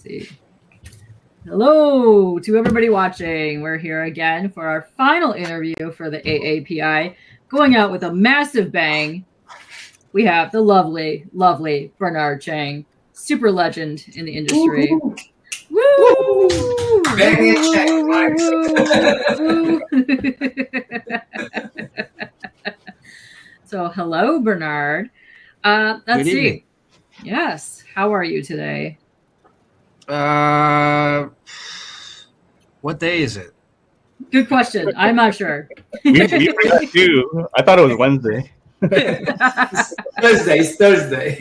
Let's see. Hello to everybody watching. We're here again for our final interview for the AAPI, going out with a massive bang. We have the lovely, lovely Bernard Chang, super legend in the industry. Woo! Woo! Bang So, hello, Bernard. Let's Good see. evening. Yes. How are you today? What day is it? Good question. I'm not sure. We forgot too. I thought it was Wednesday. Thursday. It's Thursday.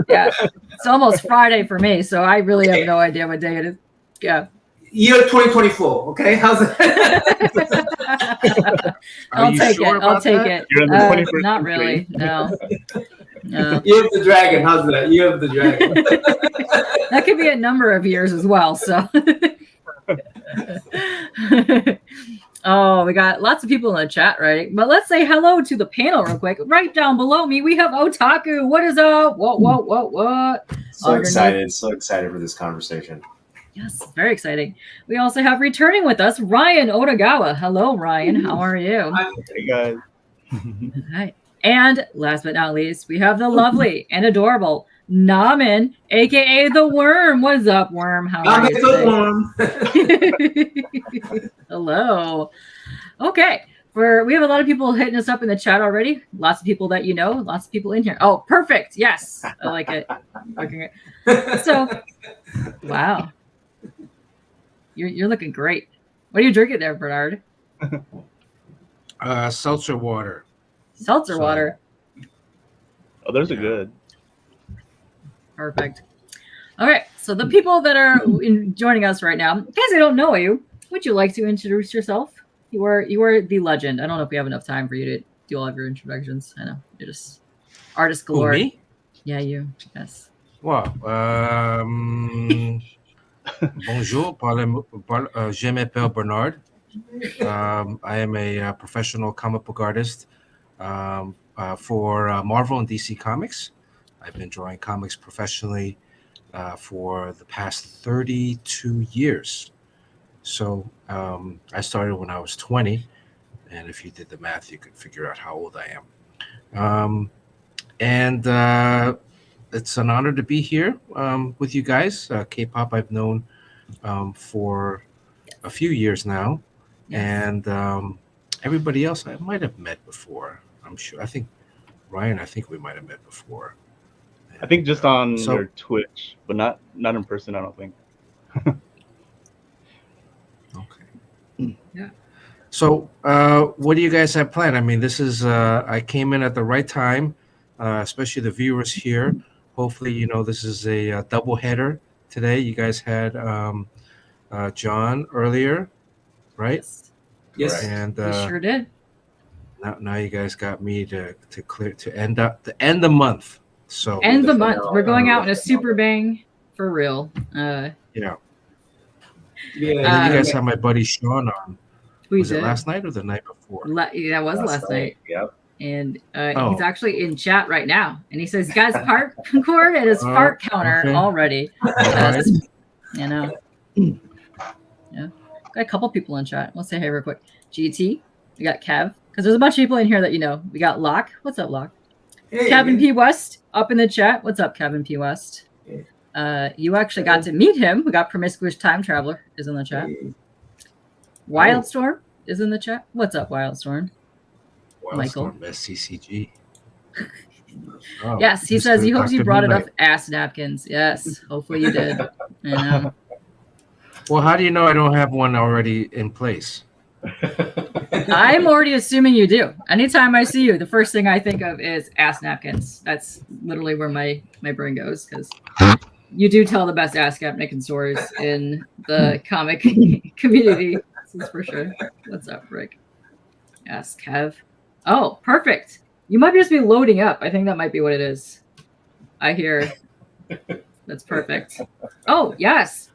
Yeah, it's almost Friday for me, so I really have no idea what day it is. Yeah. Year 2024. Okay, how's it? I'll take sure it. I'll about take that? it. You're in the 21st Not century. really. No. No. Year of the Dragon. How's that? Year of the Dragon. That could be a number of years as well. So. Oh, we got lots of people in the chat, right? But let's say hello to the panel real quick. Right down below me, we have Otaku. What is up? What? So excited for this conversation. Yes, very exciting. We also have returning with us, Ryan Otagawa. Hello, Ryan. How are you? Hey guys. Hi. And last but not least, we have the lovely and adorable NammaN, aka the Worm. What is up, Worm? How are you today? Hello. Okay. We have a lot of people hitting us up in the chat already. Lots of people that you know. Lots of people in here. Oh, perfect. Yes, I like it. Okay. So, wow. You're looking great. What are you drinking there, Bernard? Seltzer water. Seltzer water. Oh, those are good. Perfect. All right. So the people that are joining us right now, in case I don't know you, would you like to introduce yourself? You are the legend. I don't know if we have enough time for you to do all of your introductions. I know you're just artist galore. Who, me? Yeah, you. Yes. Wow. Bonjour. Je m'appelle Bernard. I am a professional comic book artist for Marvel and DC Comics. I've been drawing comics professionally for the past 32 years. So I started when I was 20, and if you did the math, you could figure out how old I am. And it's an honor to be here with you guys. K-pop I've known for a few years now, and everybody else I might have met before. I'm sure. I think Ryan. I think we might have met before. I think just on your Twitch, but not in person. I don't think. Okay. Yeah. So, what do you guys have planned? I mean, this is I came in at the right time, especially the viewers here. Hopefully, this is a double header today. You guys had John earlier, right? Yes. And We sure did. now you guys got me to end the month. So End the month. We're going out in a super bang for real. yeah. Yeah. And then you guys have my buddy Sean on. We Was did. it last night or the night before? That was last night. Yep. And Oh. he's actually in chat right now. And he says, guys, part cord and his fart counter okay. already. Right. You know. Yeah. Got a couple people in chat. Let's say hey real quick. GT. We got Kev. Because there's a bunch of people in here that you know. We got Locke. What's up, Locke? Hey, Kevin P. West up in the chat. What's up, Kevin P. West? You actually got to meet him. We got Promiscuous Time Traveler is in the chat. Wildstorm is in the chat. What's up, Wildstorm? Michael. SCCG. Yes, he says he hopes you Dr. brought Midnight. enough ass napkins. Yes, hopefully you did. I know. Well, how do you know I don't have one already in place? I'm already assuming you do. Anytime I see you, the first thing I think of is ass napkins. That's literally where my brain goes because you do tell the best ass napkin stories in the comic community. This is for sure. What's up, Rick? Yes, Kev. Oh, perfect. You might just be loading up. I think that might be what it is. I hear. That's perfect. Oh, yes.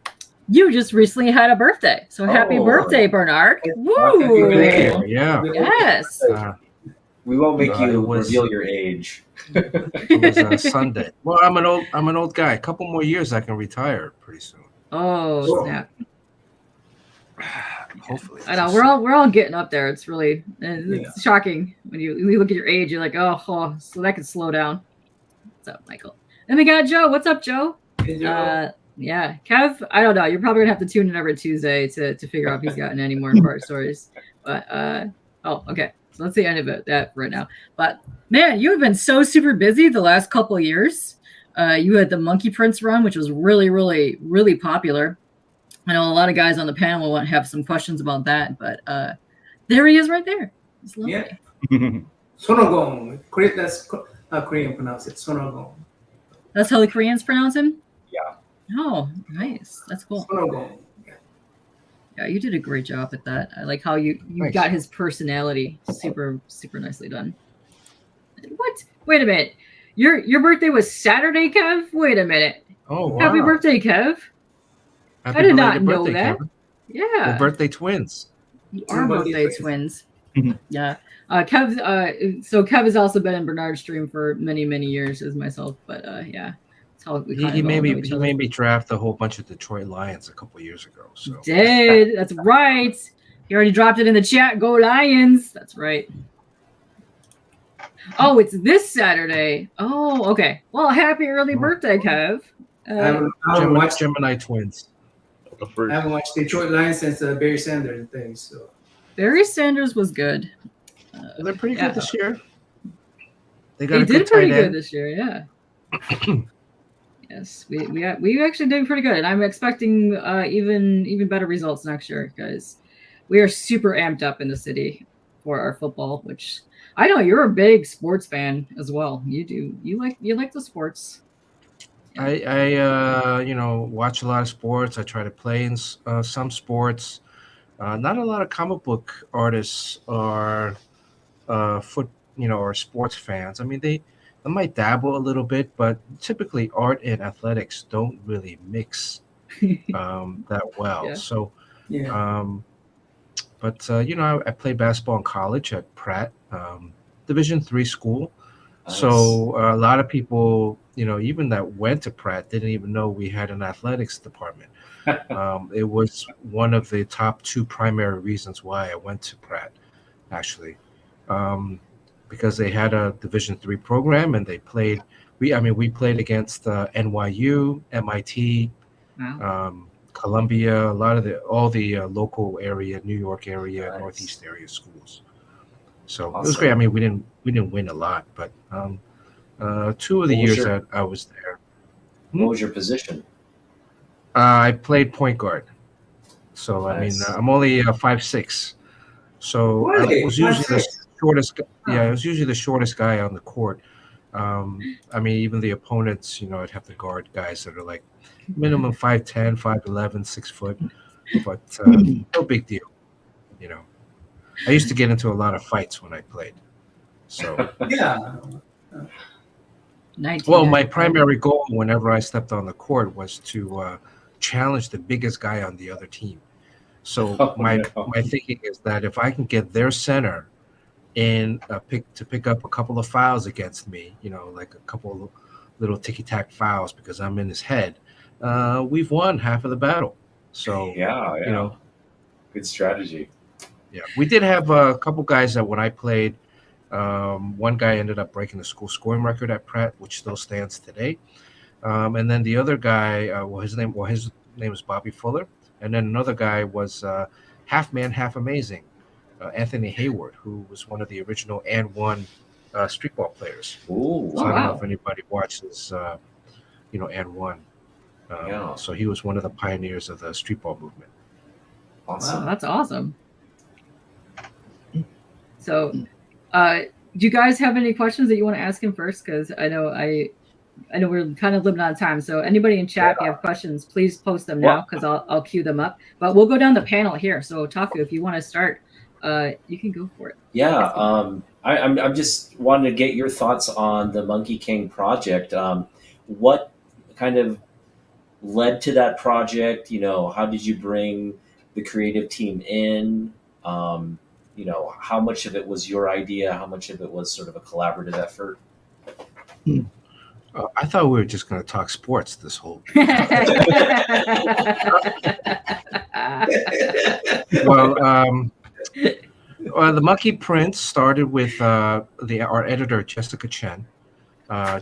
You just recently had a birthday. So happy birthday, Bernard. Woo! Yeah. Yes. We won't make It you was- reveal your age. It was Sunday. Well, I'm an old guy. A couple more years, I can retire pretty soon. Oh Cool. snap! Hopefully. I know we're all getting up there. It's really it's shocking when you look at your age. You're like, oh, so that could slow down. What's up, Michael? And we got Joe. What's up, Joe? Hey, Joe. Yeah, Kev. I don't know. You're probably gonna have to tune in every Tuesday to figure out if he's gotten any more fart stories. But okay. So that's the end of that right now. But man, you have been so super busy the last couple of years. You had the Monkey Prince run, which was really, really, really popular. I know a lot of guys on the panel want to have some questions about that, but there he is right there. It's lovely. Yeah. Sonogong. That's how Korean pronounce it. Sonogong. That's how the Koreans pronounce him? Yeah. Oh, nice. That's cool. Sonogong. Yeah, you did a great job at that. I like how you Thanks. got his personality super, super nicely done. What? Wait a minute. Your birthday was Saturday, Kev? Wait a minute. Oh, wow. Happy birthday, Kev. Happy I did not belated know birthday, that. Kevin. Yeah. We're birthday twins. You are Birthday birthday twins. twins. Yeah. Kev, so Kev has also been in Bernard's stream for many, many years as myself, but yeah. That's how we kind He of all made know me each he other. made me draft a whole bunch of Detroit Lions a couple years ago. So Did. That's right. He already dropped it in the chat. Go Lions. That's right. Oh, it's this Saturday. Oh, okay. Well, happy early birthday, Kev. I haven't watched Gemini twins. The first. I haven't watched Detroit Lions since Barry Sanders thing. So Barry Sanders was good. They're pretty Yeah. good this year. They They a did good pretty tight good end. this year, yeah. Yes, we actually did pretty good, and I'm expecting even better results next year because we are super amped up in the city for our football. Which I know you're a big sports fan as well. You do. You like the sports. I watch a lot of sports. I try to play in some sports. Not a lot of comic book artists are or sports fans. I mean, they might dabble a little bit, but typically art and athletics don't really mix that well. Yeah. So, yeah. I played basketball in college at Pratt, Division III school. Nice. So a lot of people, even that went to Pratt, didn't even know we had an athletics department. It was one of the top two primary reasons why I went to Pratt, actually, because they had a Division III program and they played. We played against NYU, MIT, Wow. Columbia, all the local area, New York area, Nice. Northeast area schools. So Awesome. it was great. I mean, we didn't win a lot, but 2 of the What was years your- that I was there, What was your position? I played point guard. So Nice. I'm only 5'6", so I Really? was usually the 5'6"? shortest. Yeah, I was usually the shortest guy on the court. Even the opponents, I'd have to guard guys that are like minimum 5'10", 5'11", 6 foot, but no big deal. I used to get into a lot of fights when I played. So, Yeah. 19. well, my primary goal whenever I stepped on the court was to challenge the biggest guy on the other team. So Oh, my no. thinking is that if I can get their center in pick up a couple of fouls against me, like a couple of little ticky-tack fouls because I'm in his head, we've won half of the battle. So Yeah. Good strategy. yeah, we did have a couple guys that when I played, one guy ended up breaking the school scoring record at Pratt, which still stands today. And then the other guy, his name was Bobby Fuller, and then another guy was half man, half amazing, Anthony Hayward, who was one of the original and1 streetball players. Ooh. So I don't know wow. if anybody watches, and1. Yeah. So he was one of the pioneers of the streetball movement. Wow, Awesome. that's awesome. So, do you guys have any questions that you want to ask him first? Because I know we're kind of limited on time. So anybody in chat, if you have questions, please post them now because I'll queue them up. But we'll go down the panel here. So Otaku, if you want to start, you can go for it. Yeah. I'm just wanted to get your thoughts on the Monkey King project. What kind of led to that project? How did you bring the creative team in? how much of it was your idea, how much of it was sort of a collaborative effort? I thought we were just going to talk sports this whole. Well, the Monkey Prince started with our editor Jessica Chen.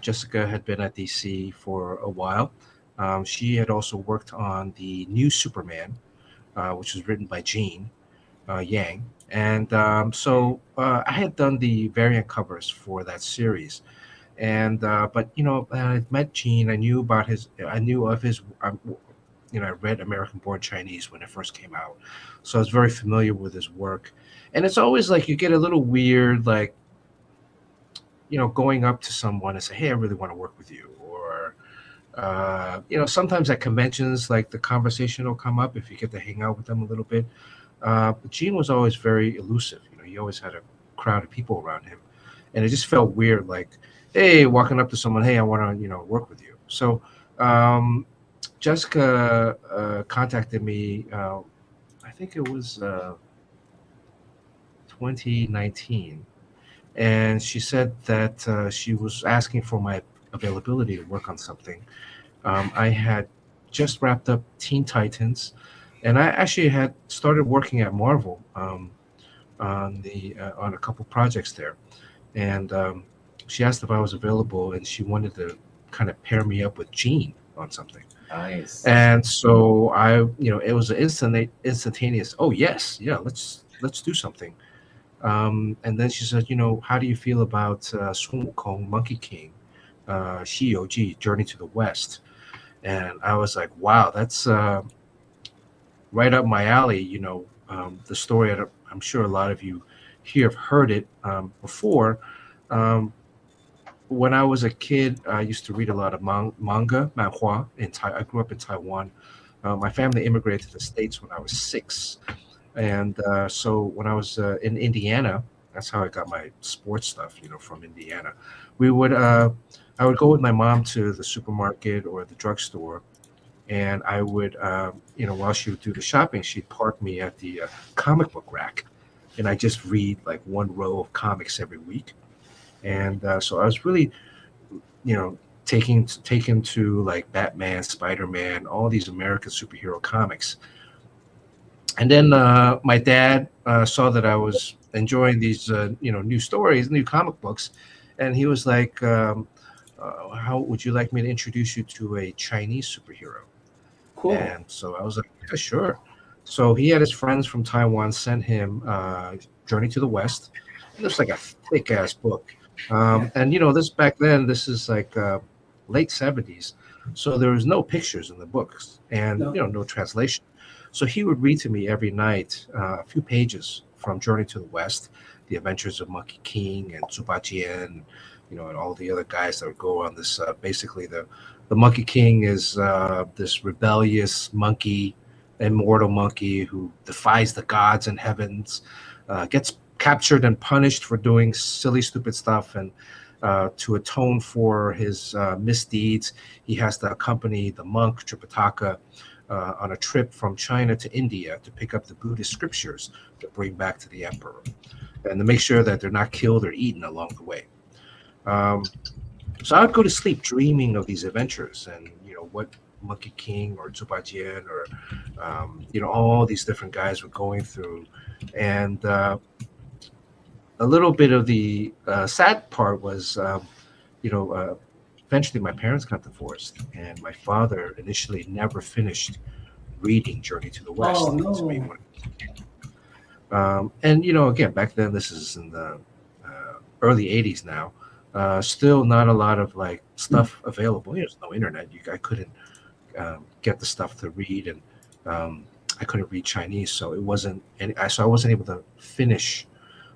Jessica had been at DC for a while. She had also worked on the new Superman, which was written by Gene Yang, and so I had done the variant covers for that series. And but I met Gene. I knew about his. I knew of his. I read American Born Chinese when it first came out, so I was very familiar with his work. And it's always like you get a little weird, like going up to someone and say, "Hey, I really want to work with you," or sometimes at conventions, like the conversation will come up if you get to hang out with them a little bit. But Gene was always very elusive. He always had a crowd of people around him, and it just felt weird, like, hey, walking up to someone, hey, I want to, work with you. So Jessica contacted me, I think it was 2019. And she said that she was asking for my availability to work on something. I had just wrapped up Teen Titans, and I actually had started working at Marvel on a couple projects there. And she asked if I was available, and she wanted to kind of pair me up with Gene on something. Nice. And so it was an instantaneous. Oh yes, yeah, let's do something. And then she said, how do you feel about Sun Wukong, Monkey King, Xi Yoji, Journey to the West? And I was like, wow, that's right up my alley. The story. I'm sure a lot of you here have heard it before. When I was a kid, I used to read a lot of manga, manhua. I grew up in Taiwan. My family immigrated to the States when I was 6. And so when I was in Indiana, that's how I got my sports stuff, from Indiana. I would go with my mom to the supermarket or the drugstore, and I would, while she would do the shopping, she'd park me at the comic book rack, and I just read like one row of comics every week. And so I was really, taken to like Batman, Spider-Man, all these American superhero comics. And then my dad saw that I was enjoying these, new stories, new comic books, and he was like, "How would you like me to introduce you to a Chinese superhero?" Cool. And so I was like, "Yeah, sure." So he had his friends from Taiwan send him Journey to the West. It looks like a thick ass book. And this back then, this is like late 70s, so there was no pictures in the books, and no translation. So he would read to me every night a few pages from Journey to the West, the adventures of Monkey King and Zubajian, and all the other guys that would go on this. Basically, the Monkey King is this rebellious monkey, immortal monkey who defies the gods and heavens, gets captured and punished for doing silly, stupid stuff, and to atone for his misdeeds, he has to accompany the monk Tripitaka on a trip from China to India to pick up the Buddhist scriptures to bring back to the emperor, and to make sure that they're not killed or eaten along the way. So I would go to sleep dreaming of these adventures, and what Monkey King or Zubajian or all these different guys were going through. And a little bit of the sad part was, eventually my parents got divorced, and my father initially never finished reading Journey to the West. Oh, no. To me and again, back then, this is in the early 80s now, still not a lot of like stuff available. There's no internet. I couldn't get the stuff to read, and I couldn't read Chinese, so it wasn't, so I wasn't able to finish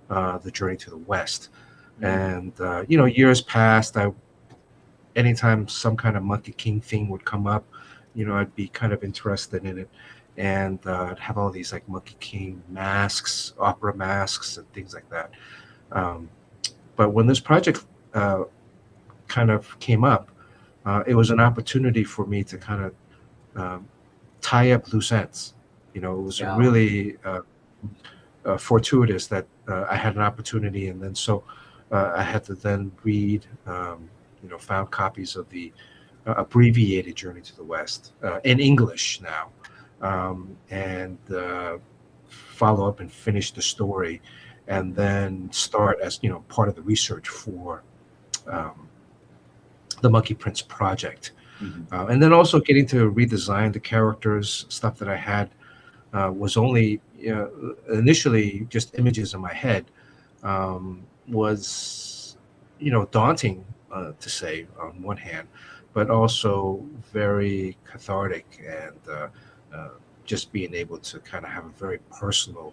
the Journey to the West. And years passed. Anytime some kind of Monkey King thing would come up, I'd be kind of interested in it, and I'd have all these like Monkey King masks, opera masks, and things like that. But when this project kind of came up, it was an opportunity for me to kind of tie up loose ends. It was really fortuitous that I had an opportunity, and then so I had to then read, found copies of the abbreviated Journey to the West in English now, and follow up and finish the story, and then start as part of the research for um, the Monkey Prince project, and then also getting to redesign the characters. Stuff that I had was only initially just images in my head, was daunting to say on one hand, but also very cathartic, and just being able to kind of have a very personal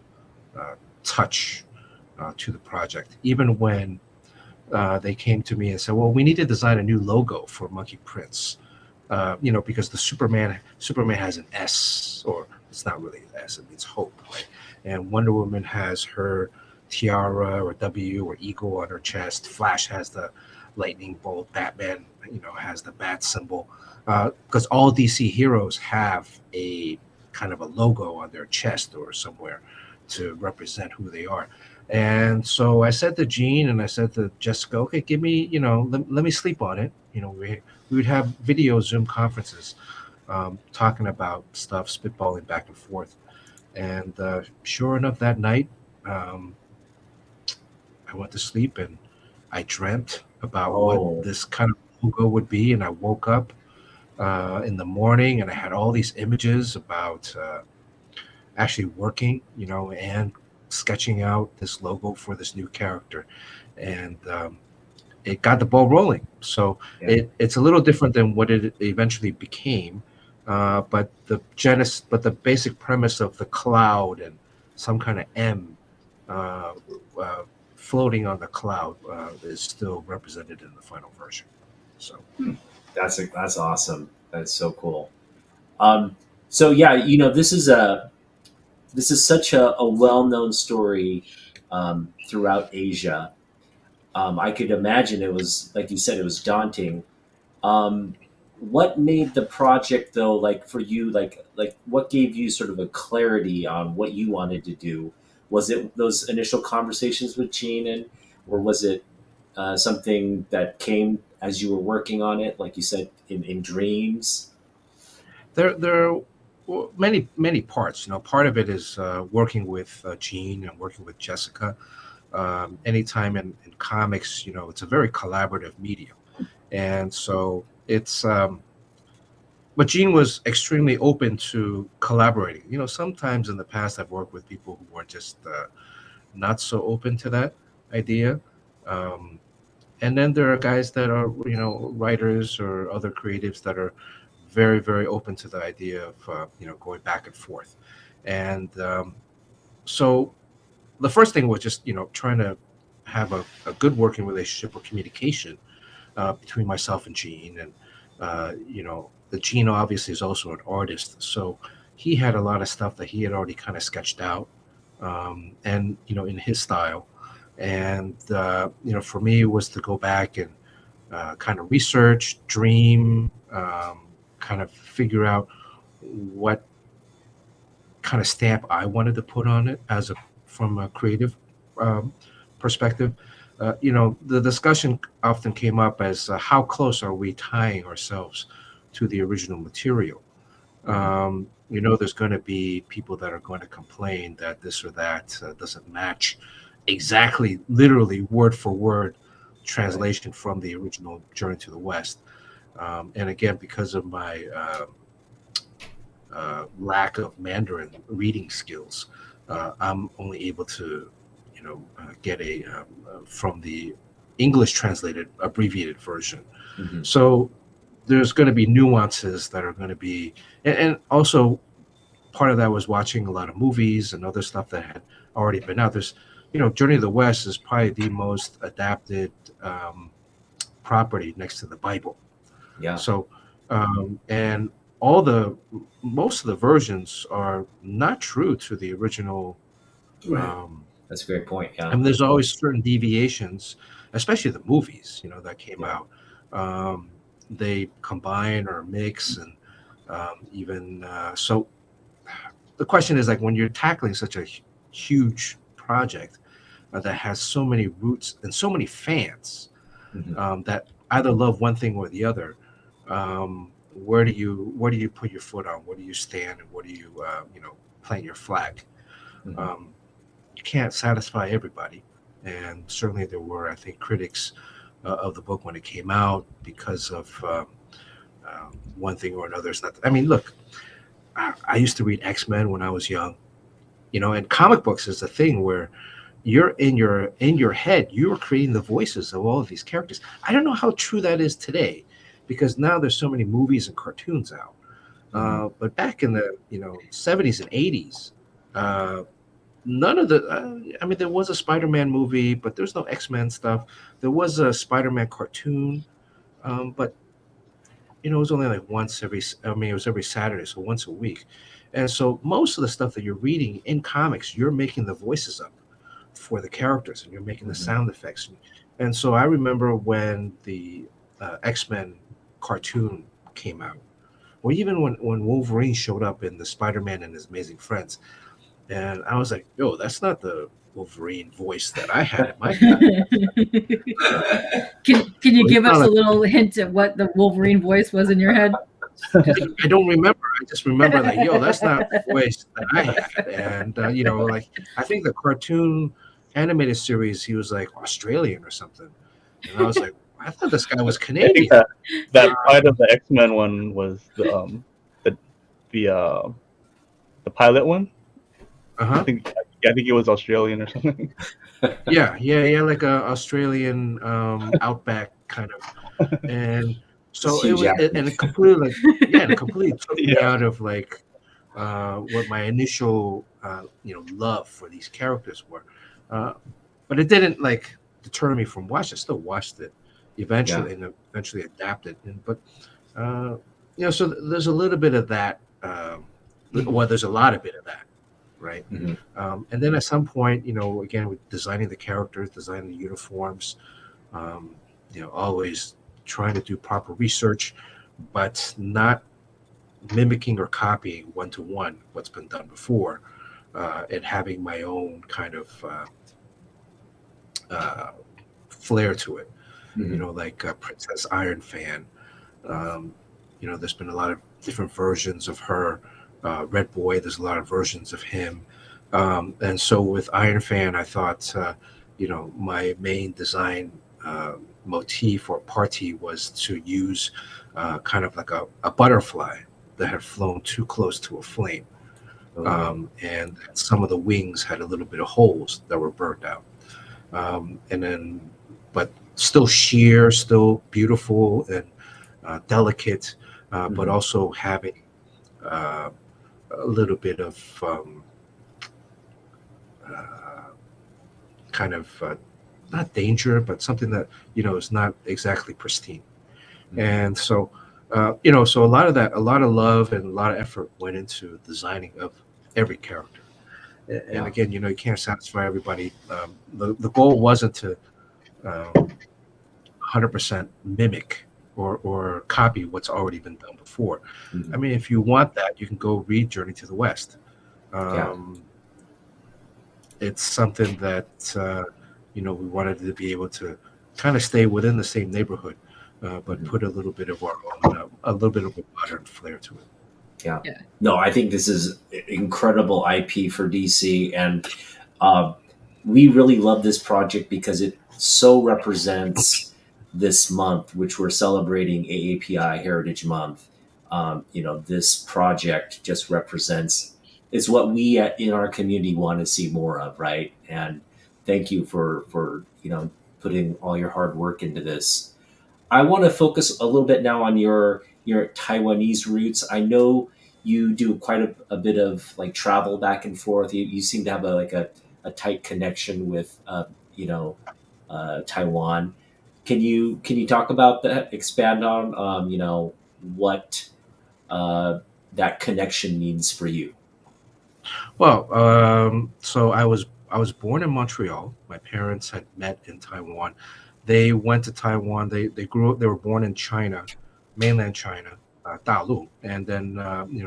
touch to the project. Even when they came to me and said, "Well, we need to design a new logo for Monkey Prince," because the Superman has an S, or it's not really an S; it means hope, right? And Wonder Woman has her tiara or W or eagle on her chest. Flash has the lightning bolt. Batman, has the bat symbol. Because all DC heroes have a kind of a logo on their chest or somewhere to represent who they are. And so I said to Gene and I said to Jessica, "Okay, give me, let me sleep on it." We would have video Zoom conferences, talking about stuff, spitballing back and forth. And sure enough, that night, I went to sleep and I dreamt about what this kind of logo would be. And I woke up in the morning and I had all these images about actually working, and sketching out this logo for this new character. And it got the ball rolling. So it's a little different than what it eventually became. But the basic premise of the cloud and some kind of M floating on the cloud is still represented in the final version. So That's awesome. That's so cool. So yeah, this is such a well known story throughout Asia. I could imagine it was, like you said, it was daunting. Um, what made the project though, like for you, like what gave you sort of a clarity on what you wanted to do? Was it those initial conversations with Gene, or was it something that came as you were working on it, like you said, in dreams? there are many parts. Part of it is working with Gene and working with Jessica. Anytime in comics, it's a very collaborative medium, and so it's. But Gene was extremely open to collaborating. Sometimes in the past I've worked with people who were just not so open to that idea. Um, and then there are guys that are, writers or other creatives that are very, very open to the idea of, going back and forth. And so the first thing was just, trying to have a good working relationship or communication between myself and Gene. And, the Gene obviously is also an artist. So he had a lot of stuff that he had already kind of sketched out, and, in his style. And, for me, it was to go back and kind of research, dream, kind of figure out what kind of stamp I wanted to put on it from a creative um, perspective. The discussion often came up as how close are we tying ourselves to the original material? There's going to be people that are going to complain that this or that doesn't match exactly, literally, word for word translation from the original Journey to the West. And again, because of my lack of Mandarin reading skills, I'm only able to, get from the English translated abbreviated version. So there's going to be nuances that are going to be, and also part of that was watching a lot of movies and other stuff that had already been out. There's, Journey to the West is probably the most adapted property next to the Bible. Yeah. So, and most of the versions are not true to the original. That's a great point. Yeah. I mean, there's always certain deviations, especially the movies, that came out. They combine or mix, and even so. The question is, like, when you're tackling such a huge project, that has so many roots and so many fans Mhm. that either love one thing or the other. Where do you put your foot on? Where do you stand, and what do you plant your flag? Mhm. Um, you can't satisfy everybody, and certainly there were, I think, critics of the book when it came out because of one thing or another. It's not. I mean, look, I used to read X-Men when I was young, and comic books is a thing where you're in your head, you're creating the voices of all of these characters. I don't know how true that is today, because now there's so many movies and cartoons out. Mhm. But back in the 70s and 80s, none of the I mean, there was a Spider-Man movie, but there's no X-Men stuff. There was a Spider-Man cartoon, but it was only like once every, I mean, it was every Saturday, so once a week. And so most of the stuff that you're reading in comics, you're making the voices up for the characters, and you're making the Mhm. sound effects. And so I remember when the X-Men cartoon came out, or even when Wolverine showed up in the Spider-Man and His Amazing Friends, and I was like, yo, that's not the Wolverine voice that I had in my head. Can you Well, it's give not us a like, little hint of what the Wolverine voice was in your head? I don't remember. I just remember that, yo, that's not the voice that I had. And, like, I think the cartoon animated series, he was like Australian or something. And I was like, I thought this guy was I think Canadian. that part of the X-Men one was the the uh the pilot one. I Uh-huh. think I think it was Australian or something. Yeah, like a Australian outback kind of. And It's so Hugh and Jackman. it completely, like, yeah, and it completely took me Yeah. out of like what my initial love for these characters were. Uh, but it didn't like deter me from watching. I still watched it Yeah. eventually adapted. But so there's a little bit of that. Well, there's a lot of bit of that, right? Mhm. And then at some point, again, with designing the characters, designing the uniforms, um, always trying to do proper research, but not mimicking or copying one to one what's been done before, and having my own kind of uh, flair to it. Mhm. Like Princess Iron Fan. Um, there's been a lot of different versions of her. Red Boy, there's a lot of versions of him. And so with Iron Fan, I thought, my main design motif or party was to use kind of like a butterfly that had flown too close to a flame. Oh. And some of the wings had a little bit of holes that were burned out. And then, but still sheer, still beautiful and delicate, but Mhm. also having uh, a little bit of uh, kind of not danger, but something that is not exactly pristine. Mhm. And so, so a lot of love and a lot of effort went into designing of every character. And Yeah. again, you can't satisfy everybody. The goal wasn't to 100% mimic or copy what's already been done before. I Mhm. mean, if you want that, you can go read Journey to the West. Yeah. Um, it's something that we wanted to be able to kind of stay within the same neighborhood, but Mhm. put a little bit of our own, a little bit of a modern flair to it. Yeah. Yeah. No, I think this is incredible IP for DC, and uh, we really love this project because it so represents this month, which we're celebrating AAPI Heritage Month. This project just represents is what we in our community want to see more of, right? And thank you for putting all your hard work into this. I want to focus a little bit now on your Taiwanese roots. I know you do quite a bit of like travel back and forth. You seem to have a tight connection with Taiwan. Can you talk about that? Expand on what uh, that connection means for you. Well, so I was born in Montreal. My parents had met in Taiwan. They went to Taiwan. They grew up. They were born in China, mainland China, Dalu. And then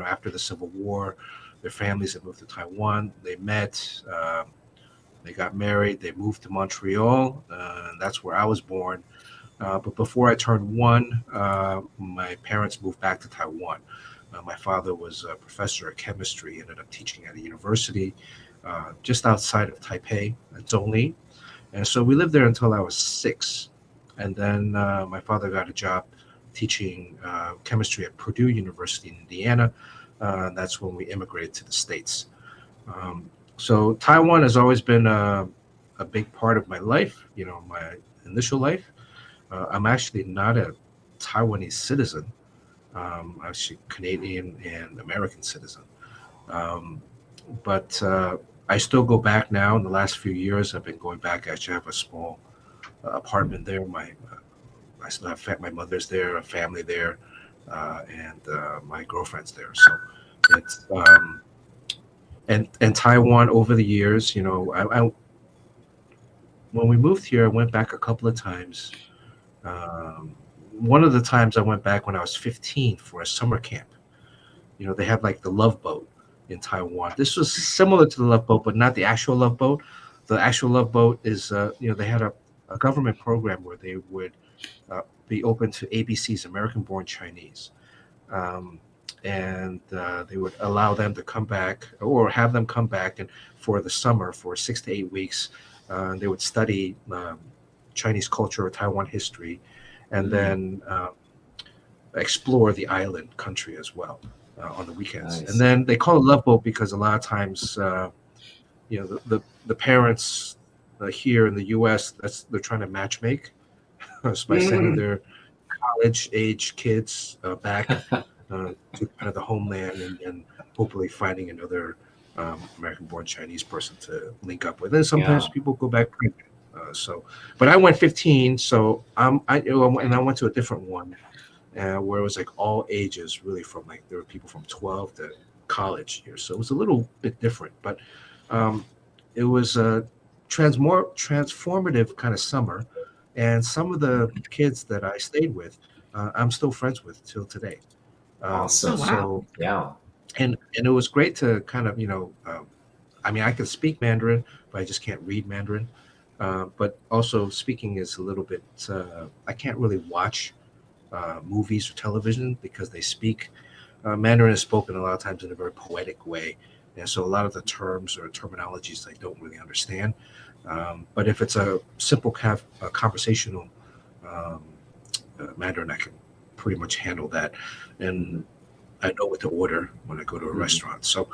after the Civil War, their families had moved to Taiwan. They met. They got married. They moved to Montreal. That's where I was born. But before I turned 1, my parents moved back to Taiwan. My father was a professor of chemistry, ended up teaching at a university just outside of Taipei, Zhongli. And so we lived there until I was 6. And then my father got a job teaching chemistry at Purdue University in Indiana. That's when we immigrated to the States. So Taiwan has always been a big part of my life, my initial life. I'm actually not a Taiwanese citizen. I'm actually Canadian and American citizen. Um, but I still go back now. In the last few years, I've been going back. I actually have a small apartment there. I still have my mother's there, a family there, and my girlfriend's there. So it's and Taiwan over the years, I when we moved here, I went back a couple of times. One of the times I went back when I was 15 for a summer camp. They had like the Love Boat in Taiwan. This was similar to the Love Boat, but not the actual Love Boat. The actual Love Boat is, they had a government program where they would be open to ABCs, American-born Chinese. And they would allow them to come back or have them come back and for the summer for 6 to 8 weeks. They would study Chinese culture or Taiwan history and then explore the island country as well on the weekends. Nice. And then they call it Love Boat because a lot of times, the parents here in the U.S., they're trying to match make by sending their college-age kids back to kind of the homeland and hopefully finding another American-born Chinese person to link up with. Then sometimes people go back pregnant. But I went 15, so and I went to a different one where it was like all ages, really from like there were people from 12 to college here, so it was a little bit different. But it was a transformative kind of summer, and some of the kids that I stayed with, I'm still friends with till today. Awesome. So Yeah. and it was great to kind of I mean, I can speak Mandarin, but I just can't read Mandarin. But also speaking is a little bit, I can't really watch movies or television because they speak, Mandarin is spoken a lot of times in a very poetic way. And so a lot of the terms or terminologies I don't really understand. But if it's a simple conversational Mandarin, I can pretty much handle that. And I know what to order when I go to a restaurant. So,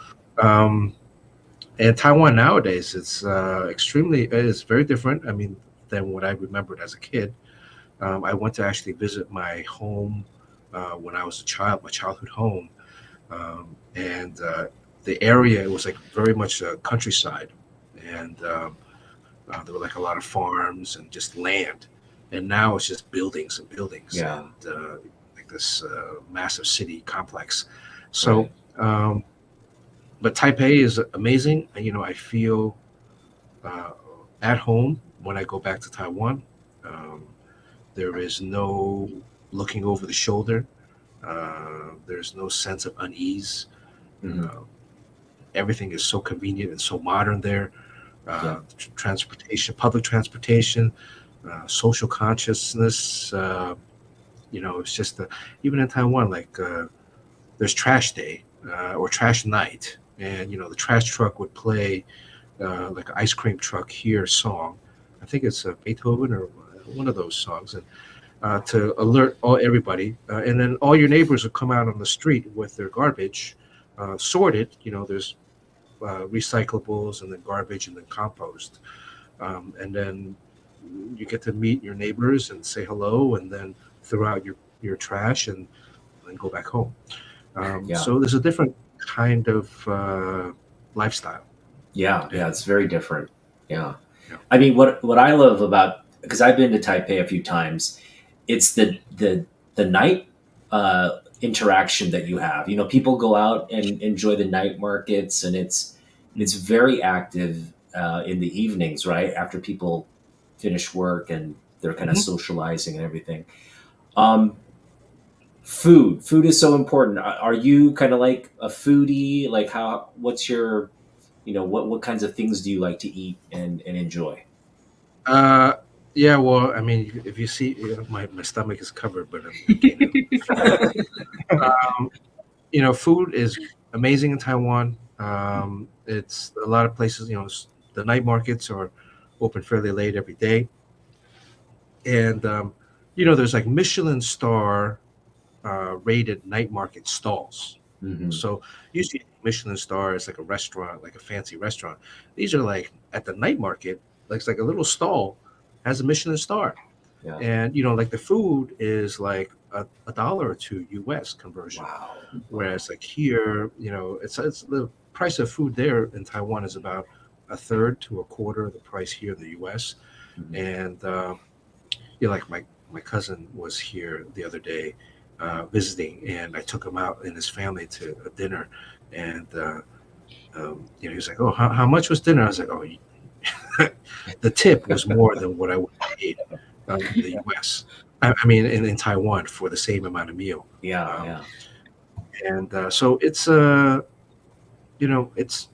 and Taiwan nowadays, it's it's very different. I mean, than what I remembered as a kid. I went to actually visit my home when I was a child, my childhood home, and the area, it was like very much a countryside, and there were like a lot of farms and just land, and now it's just buildings and buildings, and like this massive city complex. So. Right. But Taipei is amazing. I feel at home when I go back to Taiwan. There is no looking over the shoulder. There's no sense of unease. Everything is so convenient and so modern there. Transportation, public transportation, social consciousness. It's just even in Taiwan, like there's trash day or trash night. And the trash truck would play like an ice cream truck here song. I think it's Beethoven or one of those songs, and to alert everybody. And then all your neighbors would come out on the street with their garbage sorted. There's recyclables and then garbage and then compost. And then you get to meet your neighbors and say hello, and then throw out your trash and go back home. So there's a different kind of lifestyle. Yeah, it's very different. Yeah. I mean, what I love about, because I've been to Taipei a few times, it's the night interaction that you have. People go out and enjoy the night markets, and it's very active in the evenings, right after people finish work and they're kind of socializing and everything. Food is so important. Are you kind of like a foodie? Like what's your what kinds of things do you like to eat and enjoy? Yeah, well, I mean, if you see, my stomach is covered, but I'm gaining. Food is amazing in Taiwan. It's a lot of places. The night markets are open fairly late every day, and there's like Michelin star rated night market stalls. Hmm. So usually Michelin star is like a restaurant, like a fancy restaurant. These are like at the night market, like it's like a little stall has a Michelin star. Yeah. And like the food is like a dollar or two US conversion. Wow. Whereas like here, it's the price of food there in Taiwan is about a third to a quarter of the price here in the US. Mhm. And like my cousin was here the other day visiting, and I took him out and his family to a dinner, and he was like, "Oh, how much was dinner?" I was like, "Oh, the tip was more than what I would have paid in the U.S. I mean, in Taiwan for the same amount of meal." Yeah, yeah. And so it's it's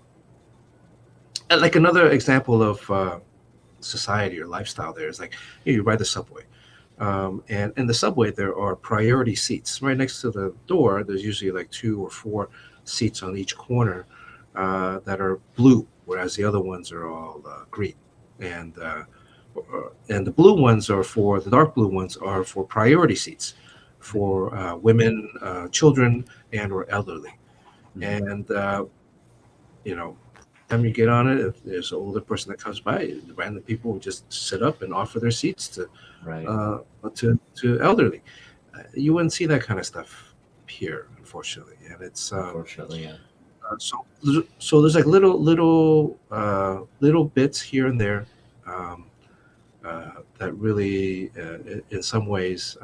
like another example of society or lifestyle. There is like you ride the subway. And in the subway, there are priority seats right next to the door. There's usually like 2 or 4 seats on each corner that are blue, whereas the other ones are all green. And the blue ones the dark blue ones are for priority seats for women, children, and or elderly. Mhm. And time you get on it, if there's an older person that comes by, the random people will just sit up and offer their seats to Right. to elderly. You wouldn't see that kind of stuff here, unfortunately. And it's Unfortunately, yeah. so there's like little bits here and there that really, in some ways,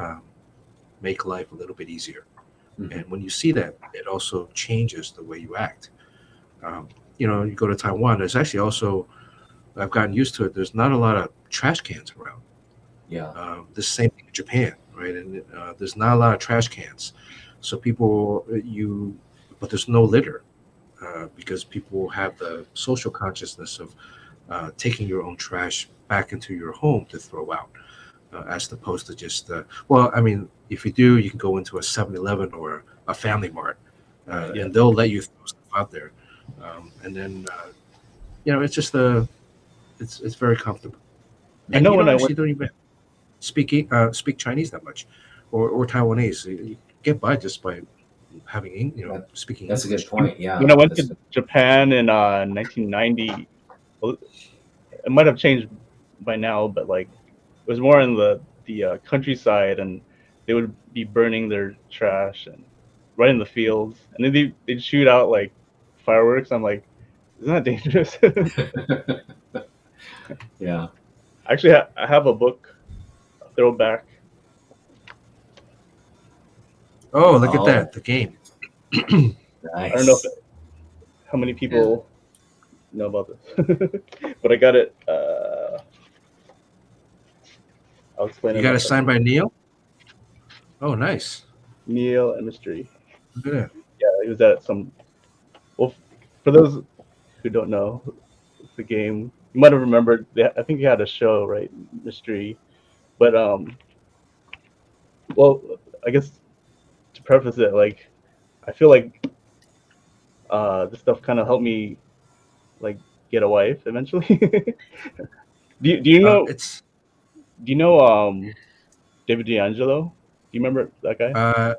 make life a little bit easier. Mhm. And when you see that, it also changes the way you act. You go to Taiwan. There's actually also I've gotten used to it. There's not a lot of trash cans around. Yeah. The same thing in Japan, right? And there's not a lot of trash cans, so but there's no litter because people have the social consciousness of taking your own trash back into your home to throw out, as opposed to just well, I mean, if you do, you can go into a 7-Eleven or a Family Mart, Right. and they'll let you throw stuff out there, and then it's just it's very comfortable, I and know you when don't I actually went. don't even speak Chinese that much, or Taiwanese. You get by just by having speaking That's a English. good point. Yeah. When I went That's to Japan in 1990, well, it might have changed by now, but like it was more in the countryside, and they would be burning their trash and right in the fields, and then they'd shoot out like fireworks. I'm like, isn't that dangerous? yeah. Actually, I have a book, a throwback. Oh, look at Oh, that, the game. I don't know nice. how many people know about this, but I got it. I'll explain You in got a it second. signed by Neil. Oh, nice. Neil and Mystery. Look at that. Yeah, he was at some. Well, for those who don't know, it's a game. You might have remembered. I think he had a show, right? Mystery. But well, I guess to preface it, like I feel like this stuff kind of helped me like get a wife eventually. Do you know It's David D'Angelo? Do you remember that guy?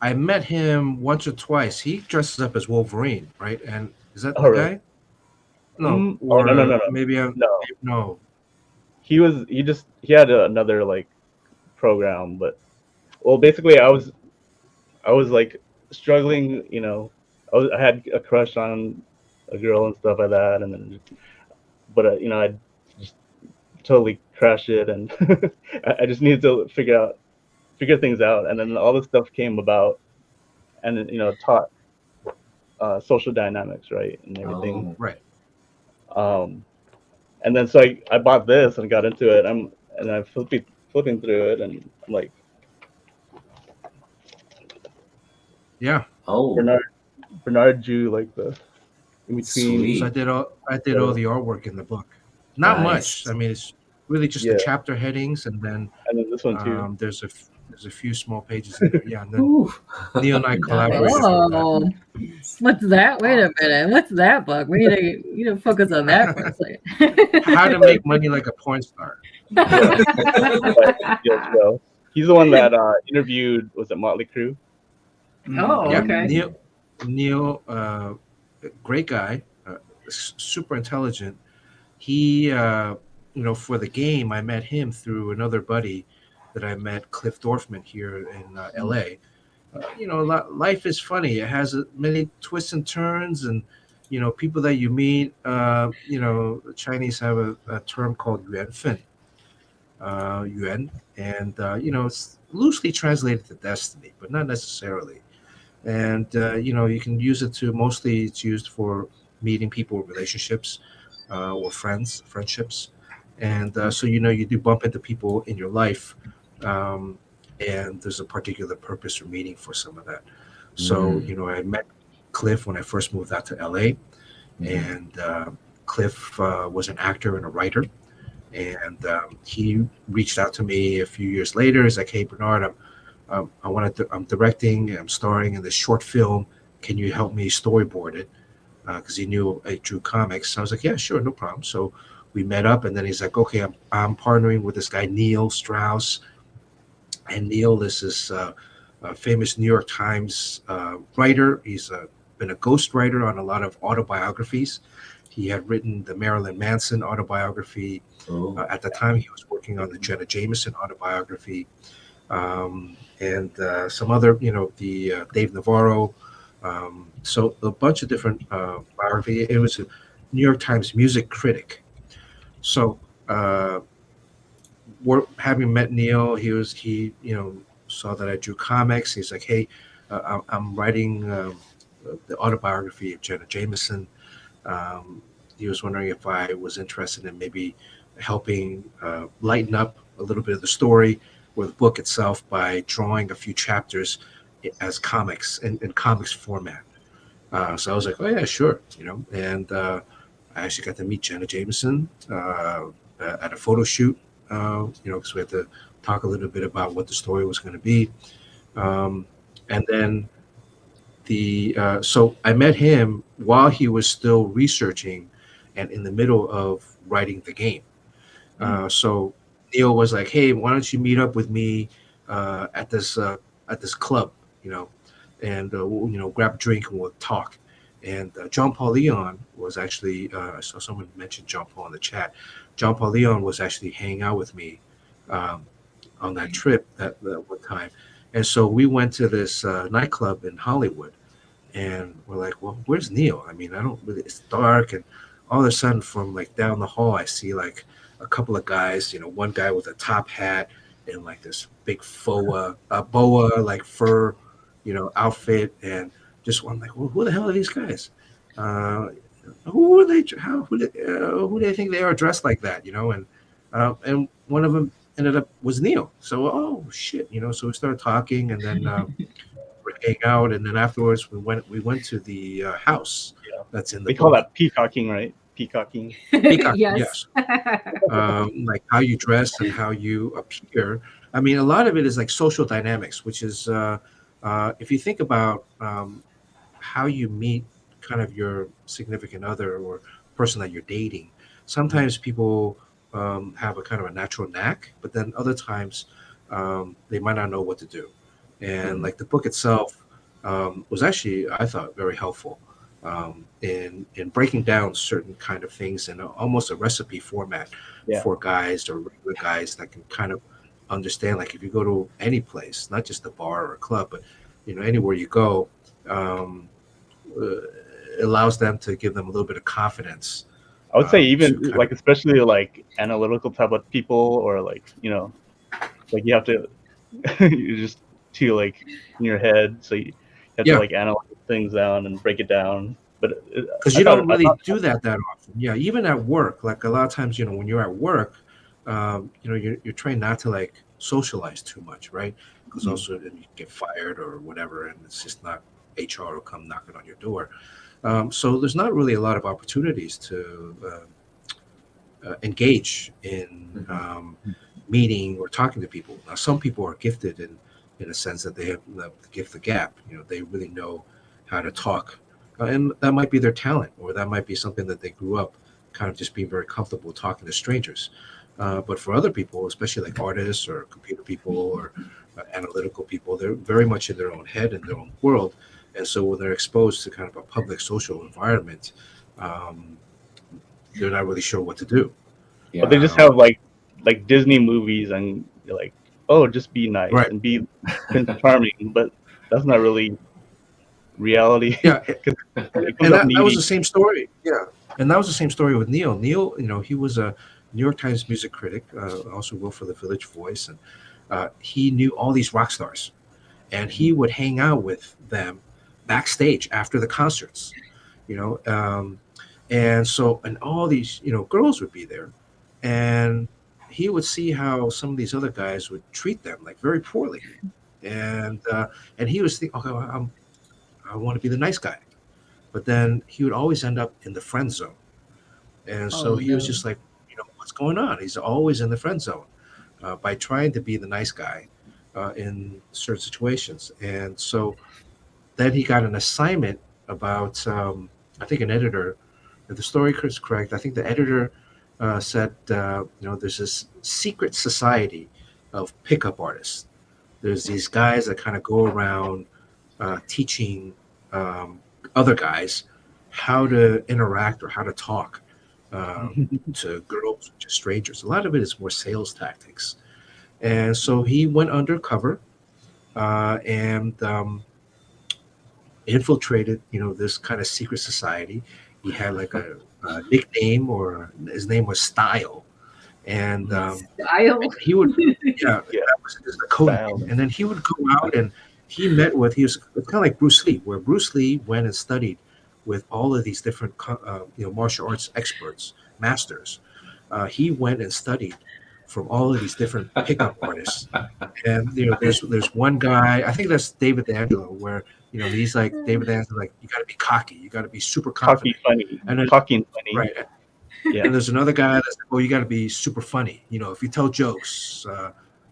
I met him once or twice. He dresses up as Wolverine, right? And is that Oh, the really? guy? No, Oh, no, no, no, or no, maybe I'm no. no. He had another like program, but well, basically I was like struggling, I had a crush on a girl and stuff like that, and then, but I just totally crashed it, and I just needed to figure things out, and then all this stuff came about, and then, taught social dynamics, right, and everything. Oh, Right. And then so I bought this and got into it. I'm flipping through it, and I'm like, Yeah. oh, Bernard drew like the in between. Sweet. So I did all the artwork in the book. Not much. Nice. I mean, it's really just Yeah. the chapter headings, and then this one too. there's a few small pages in there. Yeah, and then Ooh. Neil and I collaborated Nice. on that. Oh, what's that? Wait a minute. What's that book? We need to focus on that for a second. How to make money like a porn star. So he's the one that interviewed, was it Motley Crue? Oh, Yeah, okay. Neil, great guy, super intelligent. He, for the game, I met him through another buddy that I met, Cliff Dorfman, here in LA. Life is funny. It has many twists and turns, and people that you meet. The Chinese have a term called yuan, and it's loosely translated to destiny, but not necessarily. And you can use it to mostly. It's used for meeting people, relationships, or friendships, and so you do bump into people in your life, and there's a particular purpose or meaning for some of that. So I met Cliff when I first moved out to LA, and Cliff was an actor and a writer, and he reached out to me a few years later. He's like, "Hey, Bernard, I'm directing, I'm starring in this short film. Can you help me storyboard it?" Because he knew I drew comics. So I was like, "Yeah, sure, no problem." So we met up, and then he's like, "Okay, I'm partnering with this guy Neil Strauss." And Neil is this famous New York Times writer. He's been a ghostwriter on a lot of autobiographies. He had written the Marilyn Manson autobiography. At the time, he was working on the Jenna Jameson autobiography. And some other, the Dave Navarro. So a bunch of different biography. It was a New York Times music critic. So having met Neil, he saw that I drew comics. He's like, "Hey, I'm writing the autobiography of Jenna Jameson." He was wondering if I was interested in maybe helping lighten up a little bit of the story or the book itself by drawing a few chapters as comics in comics format. So I was like, "Oh yeah, sure," and I actually got to meet Jenna Jameson at a photo shoot, because we had to talk a little bit about what the story was going to be. And then so I met him while he was still researching and in the middle of writing the game. So Neil was like, "Hey, why don't you meet up with me at this club, and we'll grab a drink and we'll talk." And John Paul Leon was actually, I saw someone mention John Paul in the chat. John Paul Leon was actually hanging out with me on that trip that one time. And so we went to this nightclub in Hollywood, and we're like, "Well, where's Neil?" I mean, it's dark, and all of a sudden from like down the hall, I see like a couple of guys, one guy with a top hat and like this big boa like fur, outfit, and just one like, "Well, who the hell are these guys? Who are they? Who do they think they are dressed like that?" And one of them ended up was Neil. So, oh shit, so we started talking, and then we hang out, and then afterwards we went to the house that's in the. They call that peacocking, right? Peacocking. Yes. Like how you dress and how you appear. I mean, a lot of it is like social dynamics, which is if you think about how you meet kind of your significant other or person that you're dating. Sometimes people have a kind of a natural knack, but then other times they might not know what to do. And like the book itself was actually, I thought, very helpful in breaking down certain kind of things in almost a recipe format for guys or regular guys that can kind of understand. Like if you go to any place, not just a bar or a club, but anywhere you go, it allows them to give them a little bit of confidence. I would say even like especially like analytical type of people, or like like you have to you just to like in your head, so you have to like analyze things down and break it down. But because you don't really do that often. Yeah, even at work, like a lot of times, when you're at work, you're trained not to like socialize too much, right? Because also then you get fired or whatever, and it's just not HR will come knocking on your door. So there's not really a lot of opportunities to engage in meeting or talking to people. Now, some people are gifted in a sense that they have the gift of gab. They really know how to talk, and that might be their talent, or that might be something that they grew up kind of just being very comfortable talking to strangers. But for other people, especially like artists or computer people or analytical people, they're very much in their own head and their own world. And so when they're exposed to kind of a public social environment, they're not really sure what to do. Yeah. But they just have like Disney movies, and you're like, oh, just be nice Right. and be Prince Charming, but that's not really reality. Yeah, It and comes up that was needy. the same story. Yeah, and that was the same story with Neil. Neil, he was a New York Times music critic, also wrote for the Village Voice, and he knew all these rock stars, and he would hang out with them backstage after the concerts, and all these girls would be there, and he would see how some of these other guys would treat them like very poorly, and he was thinking, okay, well, I want to be the nice guy, but then he would always end up in the friend zone, and so he was just like, what's going on? He's always in the friend zone by trying to be the nice guy in certain situations, and so then he got an assignment about I think an editor. If the story is correct, I think the editor said, there's this secret society of pickup artists. There's these guys that kind of go around teaching other guys how to interact or how to talk to girls, to strangers. A lot of it is more sales tactics. And so he went undercover and infiltrated, this kind of secret society. He had like a nickname, or his name was Style. And Style? he would, that was the code name. And then he would go out and he was kind of like Bruce Lee, where Bruce Lee went and studied with all of these different, martial arts experts, masters. He went and studied from all of these different pickup artists. And, there's one guy, I think that's David D'Angelo, where, he's like, David D'Angelo, like, you got to be cocky. You got to be super confident. Funny. And then, Cocky and funny. right. Yeah. And there's another guy that's like, oh, you got to be super funny. If you tell jokes,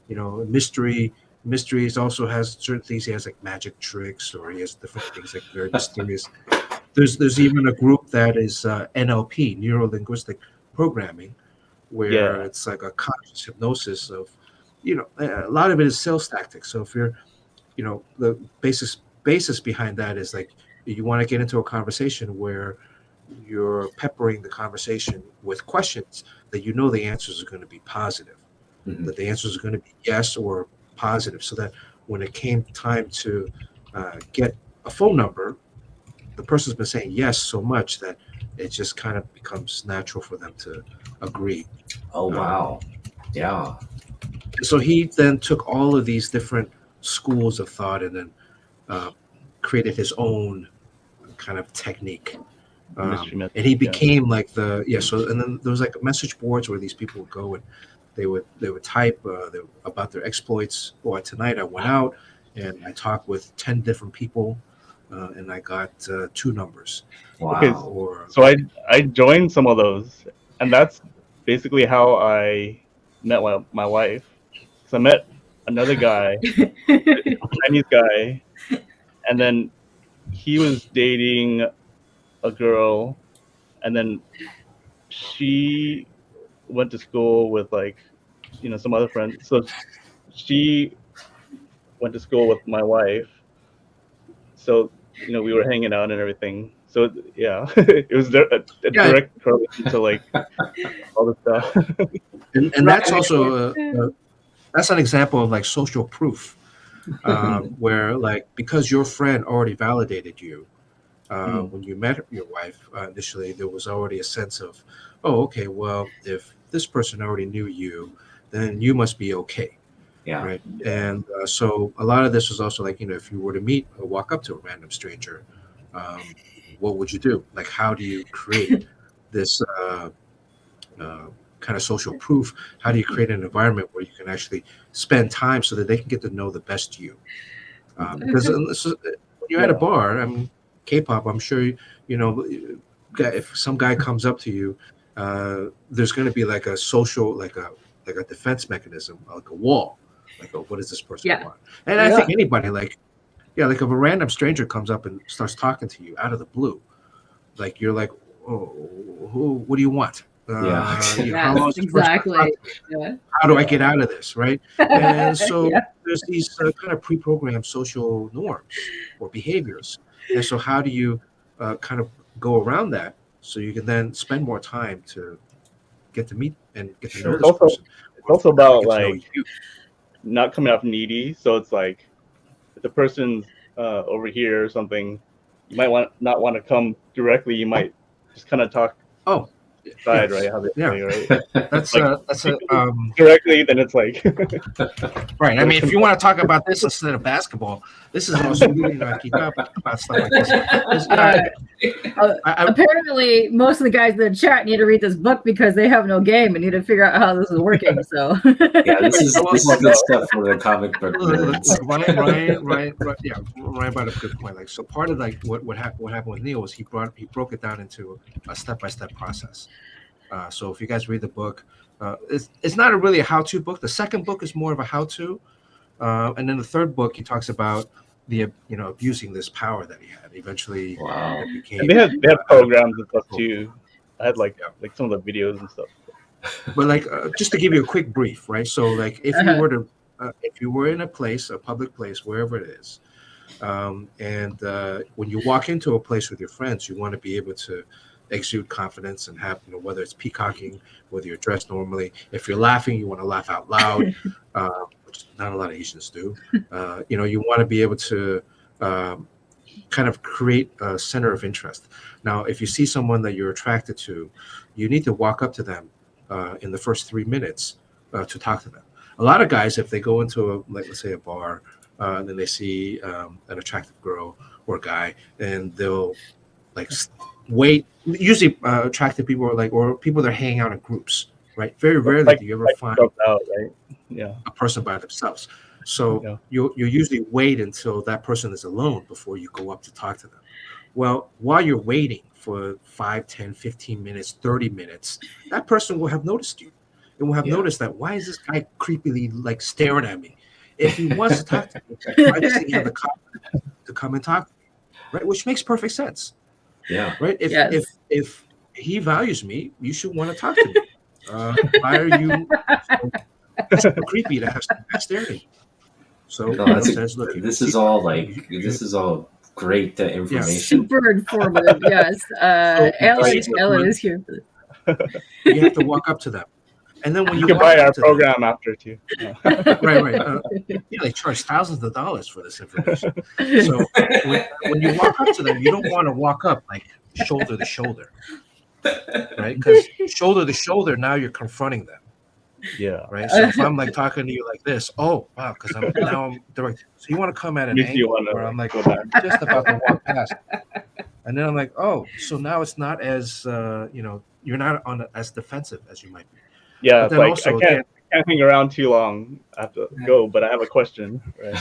mystery also has certain things. He has like magic tricks, or he has different things like very mysterious. There's even a group that is NLP, neuro linguistic programming, where it's like a conscious hypnosis of, a lot of it is sales tactics. So if you're, the basis behind that is like, you want to get into a conversation where you're peppering the conversation with questions that the answers are going to be positive, that the answers are going to be yes or positive, so that when it came time to get a phone number, the person's been saying yes so much that it just kind of becomes natural for them to agree. Oh, wow. Yeah. So he then took all of these different schools of thought and then created his own kind of technique. And he became like so and then there was like message boards where these people would go and they would type about their exploits. Or tonight I went out and I talked with 10 different people and I got 2 numbers. Wow. Okay, so I joined some of those, and that's basically how I met my wife. So I met another guy, a Chinese guy, and then he was dating a girl, and then she went to school with some other friends. So she went to school with my wife. So we were hanging out and everything. So it was a direct correlation to all the stuff. And that's also that's an example of like social proof, where because your friend already validated you. When you met your wife initially, there was already a sense of, oh, okay, well, if this person already knew you, then you must be okay. Yeah. Right. And so a lot of this was also like, if you were to meet or walk up to a random stranger, what would you do? Like, how do you create this kind of social proof? How do you create an environment where you can actually spend time so that they can get to know the best you? Because you're at a bar, I mean, K-pop, I'm sure you know if some guy comes up to you, there's going to be like a social, like a defense mechanism, like a wall, like what does this person want? And I think anybody, like if a random stranger comes up and starts talking to you out of the blue, like you're like, oh, what do you want? How long is this exactly. How do I get out of this, right? And so there's these kind of pre-programmed social norms or behaviors, and so how do you kind of go around that so you can then spend more time to get to meet and get to know this person? It's also about like not coming off needy. So it's like if the person's over here or something, you might not want to come directly. You might just kind of talk. Side, right? How they say, right? That's directly. Then it's like right. I mean, if you want to talk about this instead of basketball, this is also really not keep up about stuff like this. Apparently, most of the guys in the chat need to read this book because they have no game and need to figure out how this is working. So this is good stuff for the comic book nerds. Right. Yeah, Ryan brought up a good point. Like, so part of like what happened with Neil was he broke it down into a step-by-step process. So if you guys read the book, it's not really a how-to book. The second book is more of a how-to, and then the third book he talks about the abusing this power that he had. Eventually, it became. And they have programs and stuff too. I had like some of the videos and stuff. But like just to give you a quick brief, right? So like if you were in a public place, wherever it is, and when you walk into a place with your friends, you want to be able to exude confidence and have, whether it's peacocking, whether you're dressed normally. If you're laughing, you want to laugh out loud, which not a lot of Asians do. You want to be able to kind of create a center of interest. Now, if you see someone that you're attracted to, you need to walk up to them in the first 3 minutes to talk to them. A lot of guys, if they go into let's say a bar, and then they see an attractive girl or guy, and they'll wait. Usually, attractive people are or people that are hanging out in groups, right? Very rarely do you ever find a person by themselves. So you usually wait until that person is alone before you go up to talk to them. Well, while you're waiting for 5, 10, 15 minutes, 30 minutes, that person will have noticed you. It will have noticed that, why is this guy creepily staring at me? If he wants to talk to me, why doesn't he have the confidence to come and talk to me? Right? Which makes perfect sense. Yeah. Right. If he values me, you should want to talk to me. Why are you so creepy to have somebody staring at you? So this is all great information. Super informative. Yes. Ellen is here. You have to walk up to them. And then when you can buy our program after too. Right. They charge thousands of dollars for this information. So when you walk up to them, you don't want to walk up shoulder to shoulder, right? Because shoulder to shoulder, now you're confronting them. Yeah. Right. So if I'm talking to you like this, oh wow, because I'm direct. So you want to come at an angle where I'm just about to walk past, and then I'm like, oh, so now it's not as you're not as defensive as you might be. Yeah, it's also, I can't hang around too long. I have to go, but I have a question. Right.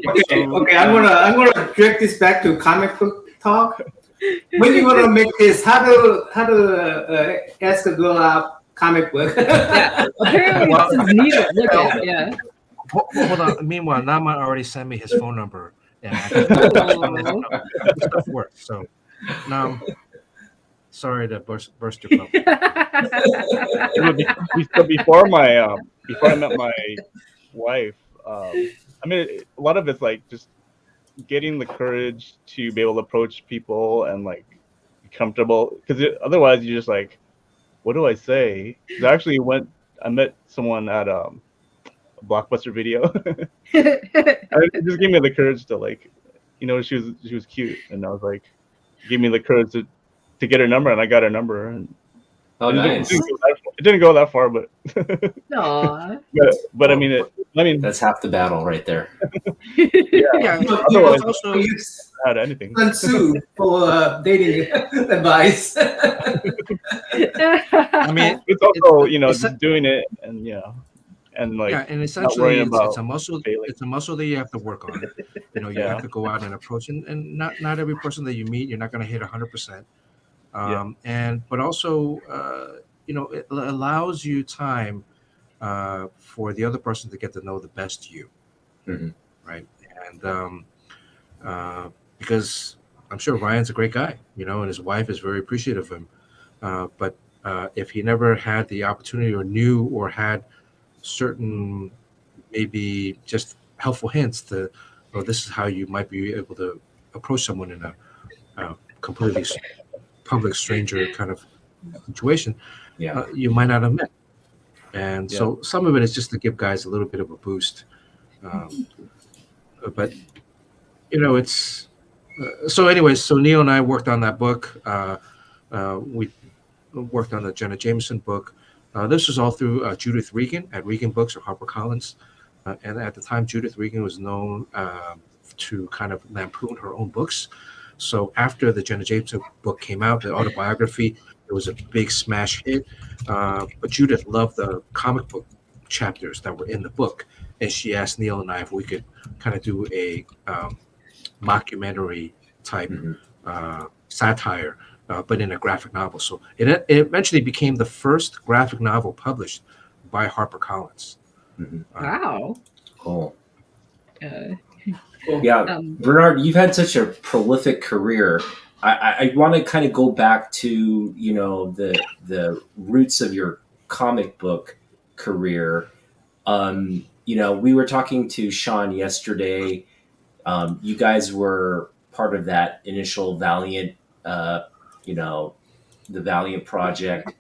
Okay. I'm gonna direct this back to comic book talk. When you want to make this, how to ask a girl out comic book? Apparently this is needed. Look at Hold on. Meanwhile, NammaN already sent me his phone number, and stuff works. So now. Sorry to burst your bubble. Before I met my wife, a lot of it's just getting the courage to be able to approach people and be comfortable. Because otherwise, you're just what do I say? I met someone at a Blockbuster video. It just gave me the courage to she was cute, and I was gave me the courage to get her number, and I got her number. And nice. It didn't go that far, but but I mean that's half the battle right there. Yeah. Otherwise, also had anything. Sue for dating advice. It's also just doing it, and and like Yeah, and not worrying essentially it's about a muscle. failing. It's a muscle that you have to work on. You Yeah, have to go out and approach, and not every person that you meet, you're not going to hit 100%. yeah, And but also, it allows you time for the other person to get to know the best you, Mhm. right? And uh, because I'm sure Ryan's a great guy, and his wife is very appreciative of him. But if he never had the opportunity or knew or had certain maybe just helpful hints to, oh, this is how you might be able to approach someone in a completely public stranger kind of situation, Yeah. you might not have met. And yeah. so some of it is just to give guys a little bit of a boost. Um, but it's so. Anyways, so Neil and I worked on that book. We worked on the Jenna Jameson book. This was all through Judith Regan at Regan Books or HarperCollins. And at the time, Judith Regan was known to kind of lampoon her own books. So after the Jenna Jameson book came out, the autobiography, it was a big smash hit. But Judith loved the comic book chapters that were in the book. And she asked Neil and I if we could kind of do a mockumentary type Mhm. satire, but in a graphic novel. So it eventually became the first graphic novel published by HarperCollins. Mhm. Wow. Cool. Uh, Yeah, um, Bernard, you've had such a prolific career. I want to kind of go back to the roots of your comic book career. We were talking to Sean yesterday. You guys were part of that initial Valiant, you know, the Valiant project.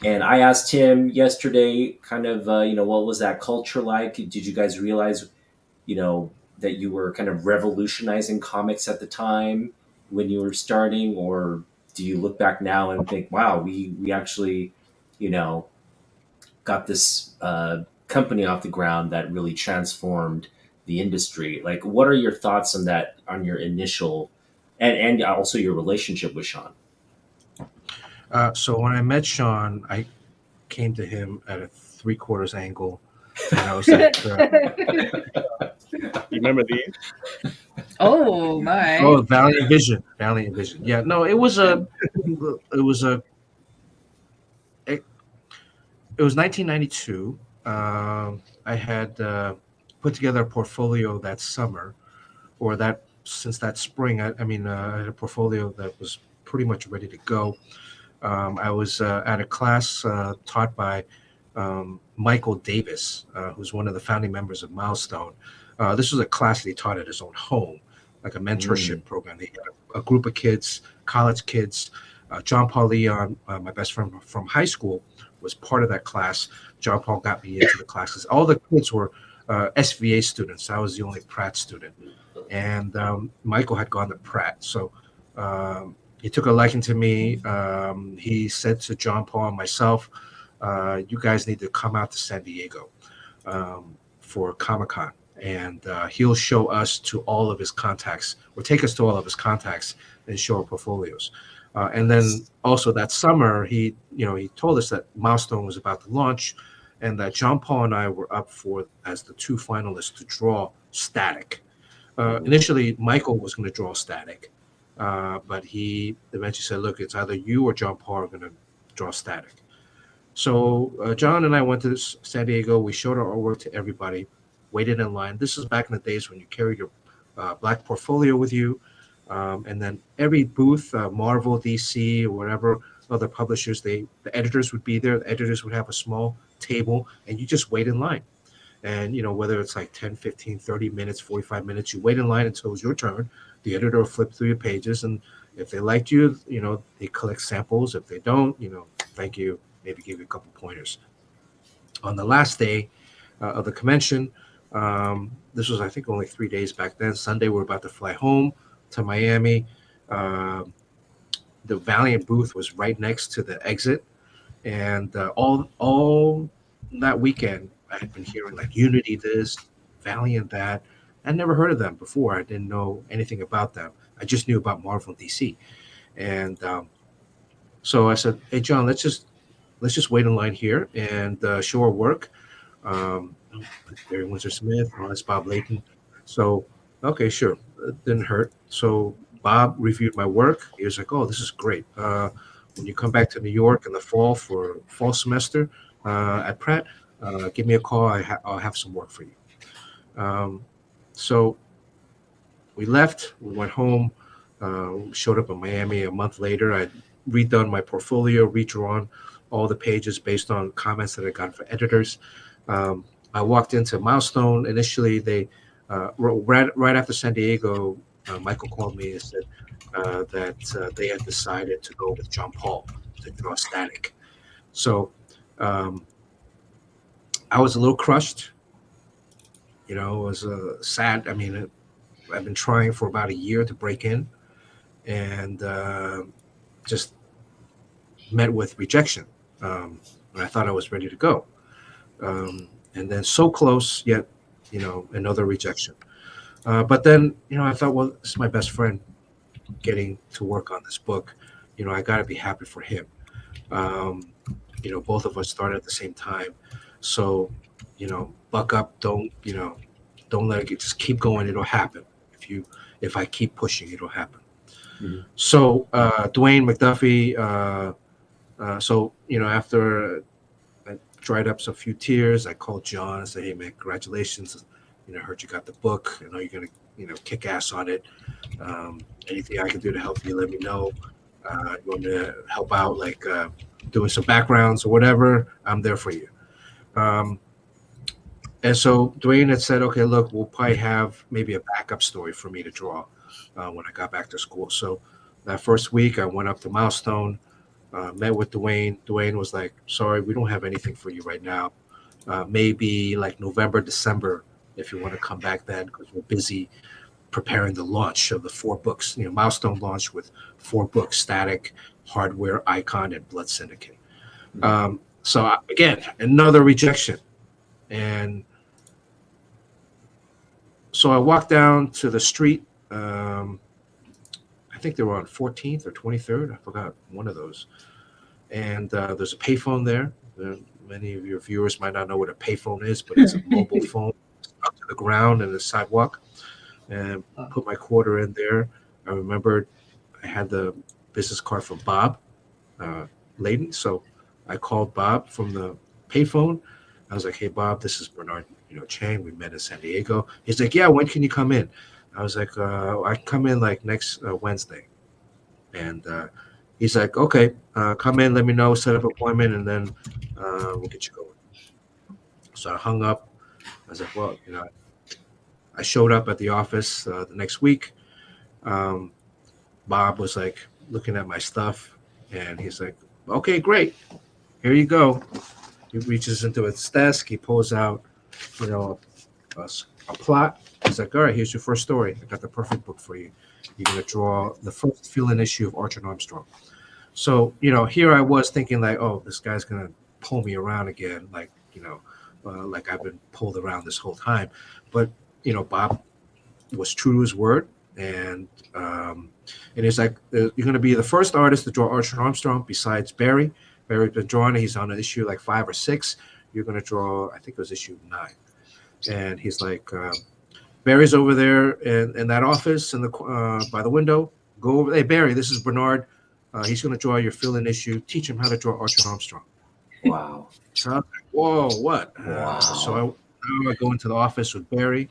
And I asked him yesterday, kind of, what was that culture like? Did you guys realize, that you were kind of revolutionizing comics at the time when you were starting, or do you look back now and think, wow, we actually, you know, got this company off the ground that really transformed the industry? Like, what are your thoughts on that, on your initial, and also your relationship with Sean? So when I met Sean, I came to him at a 3/4 angle, and I was at You remember these? oh my. Valiant Vision. Yeah, no, it was it was 1992. I had put together a portfolio that summer, or since that spring. I had a portfolio that was pretty much ready to go. I was at a class taught by Michael Davis, who's one of the founding members of Milestone. This was a class that he taught at his own home, like a mentorship program. They had a group of kids, college kids. John Paul Leon, my best friend from high school, was part of that class. John Paul got me into the classes. All the kids were SVA students. I was the only Pratt student. And Michael had gone to Pratt. So he took a liking to me. He said to John Paul and myself, you guys need to come out to San Diego for Comic-Con. And he'll show us to all of his contacts, or take us to all of his contacts and show our portfolios. And then also that summer, he told us that Milestone was about to launch, and that John Paul and I were up for as the two finalists to draw Static. Initially, Michael was going to draw Static, but he eventually said, "Look, it's either you or John Paul are going to draw Static." So John and I went to San Diego. We showed our artwork to everybody, waited in line. This is back in the days when you carried your black portfolio with you. And then every booth, Marvel, DC, or whatever other publishers, the editors would be there. The editors would have a small table, and you just wait in line. And, whether it's like 10, 15, 30 minutes, 45 minutes, you wait in line until it's your turn. The editor will flip through your pages. And if they liked you, they collect samples. If they don't, thank you, maybe give you a couple pointers. On the last day of the convention, this was, I think, only 3 days back then. Sunday, we're about to fly home to Miami. The Valiant booth was right next to the exit, and all that weekend I had been hearing like Unity this, Valiant that. I'd never heard of them before. I didn't know anything about them. I just knew about Marvel and DC, and so I said, "Hey John, let's just wait in line here and show our work. Um, Barry Windsor Smith, oh, that's Bob Layton. So, okay, sure, it didn't hurt. So Bob reviewed my work. He was like, "Oh, this is great. When you come back to New York in the fall for fall semester at Pratt, give me a call. I'll have some work for you." Um, so we left. We went home. Showed up in Miami a month later. I'd redone my portfolio, redrawn all the pages based on comments that I got from editors. I walked into Milestone. Initially, they right after San Diego, Michael called me and said that they had decided to go with John Paul to draw Static. So I was a little crushed. You know, it was sad. I mean, I've been trying for about a year to break in, and just met with rejection. And I thought I was ready to go. And then so close, yet, you know, another rejection. But then, you know, I thought, well, this is my best friend getting to work on this book. You know, I got to be happy for him. You know, both of us started at the same time. So, you know, buck up, don't let it just keep going. It'll happen. If I keep pushing, it'll happen. Mm-hmm. So, Dwayne McDuffie, so, you know, after I dried up some few tears, I called John and said, "Hey man, congratulations. You know, I heard you got the book. I know you're going to, you know, kick ass on it. Anything I can do to help you, let me know. You want me to help out, like doing some backgrounds or whatever, I'm there for you." And so Dwayne had said, "Okay, look, we'll probably have maybe a backup story for me to draw when I got back to school." So that first week, I went up to Milestone, met with Dwayne. Dwayne was like, "Sorry, we don't have anything for you right now. Maybe like November, December, if you want to come back then, because we're busy preparing the launch of the 4 books. You know, Milestone launched with 4 books: Static, Hardware, Icon, and Blood Syndicate." So again, another rejection. And so I walked down to the street. I think they were on 14th or 23rd. I forgot, one of those. And there's a payphone there. Many of your viewers might not know what a payphone is, but it's a mobile phone up to the ground and the sidewalk. And put my quarter in there. I remembered I had the business card from Bob Layton. So I called Bob from the payphone. I was like, "Hey, Bob, this is Bernard, you know, Chang. We met in San Diego." He's like, "Yeah, when can you come in?" I was like, "I come in like next Wednesday." And he's like, "Okay, come in, let me know, set up an appointment, and then we'll get you going." So I hung up. I was like, "Well, you know," I showed up at the office the next week. Bob was like looking at my stuff, and he's like, "Okay, great. Here you go." He reaches into his desk. He pulls out, you know, a plot. He's like, "All right, here's your first story. I got the perfect book for you. You're going to draw the first fill-in issue of Archer and Armstrong." So, you know, here I was thinking like, "Oh, this guy's going to pull me around again. Like, you know, like I've been pulled around this whole time." But, you know, Bob was true to his word. And he's like, "You're going to be the first artist to draw Archer and Armstrong besides Barry. Barry's been drawing it. He's on an issue like 5 or 6. You're going to draw, I think it was issue 9. And he's like, "Barry's over there in that office in the by the window. Go over. Hey, Barry, this is Bernard. He's going to draw your fill-in issue. Teach him how to draw Archer and Armstrong." Wow. So I'm like, "Whoa, what?" Wow. So I go into the office with Barry.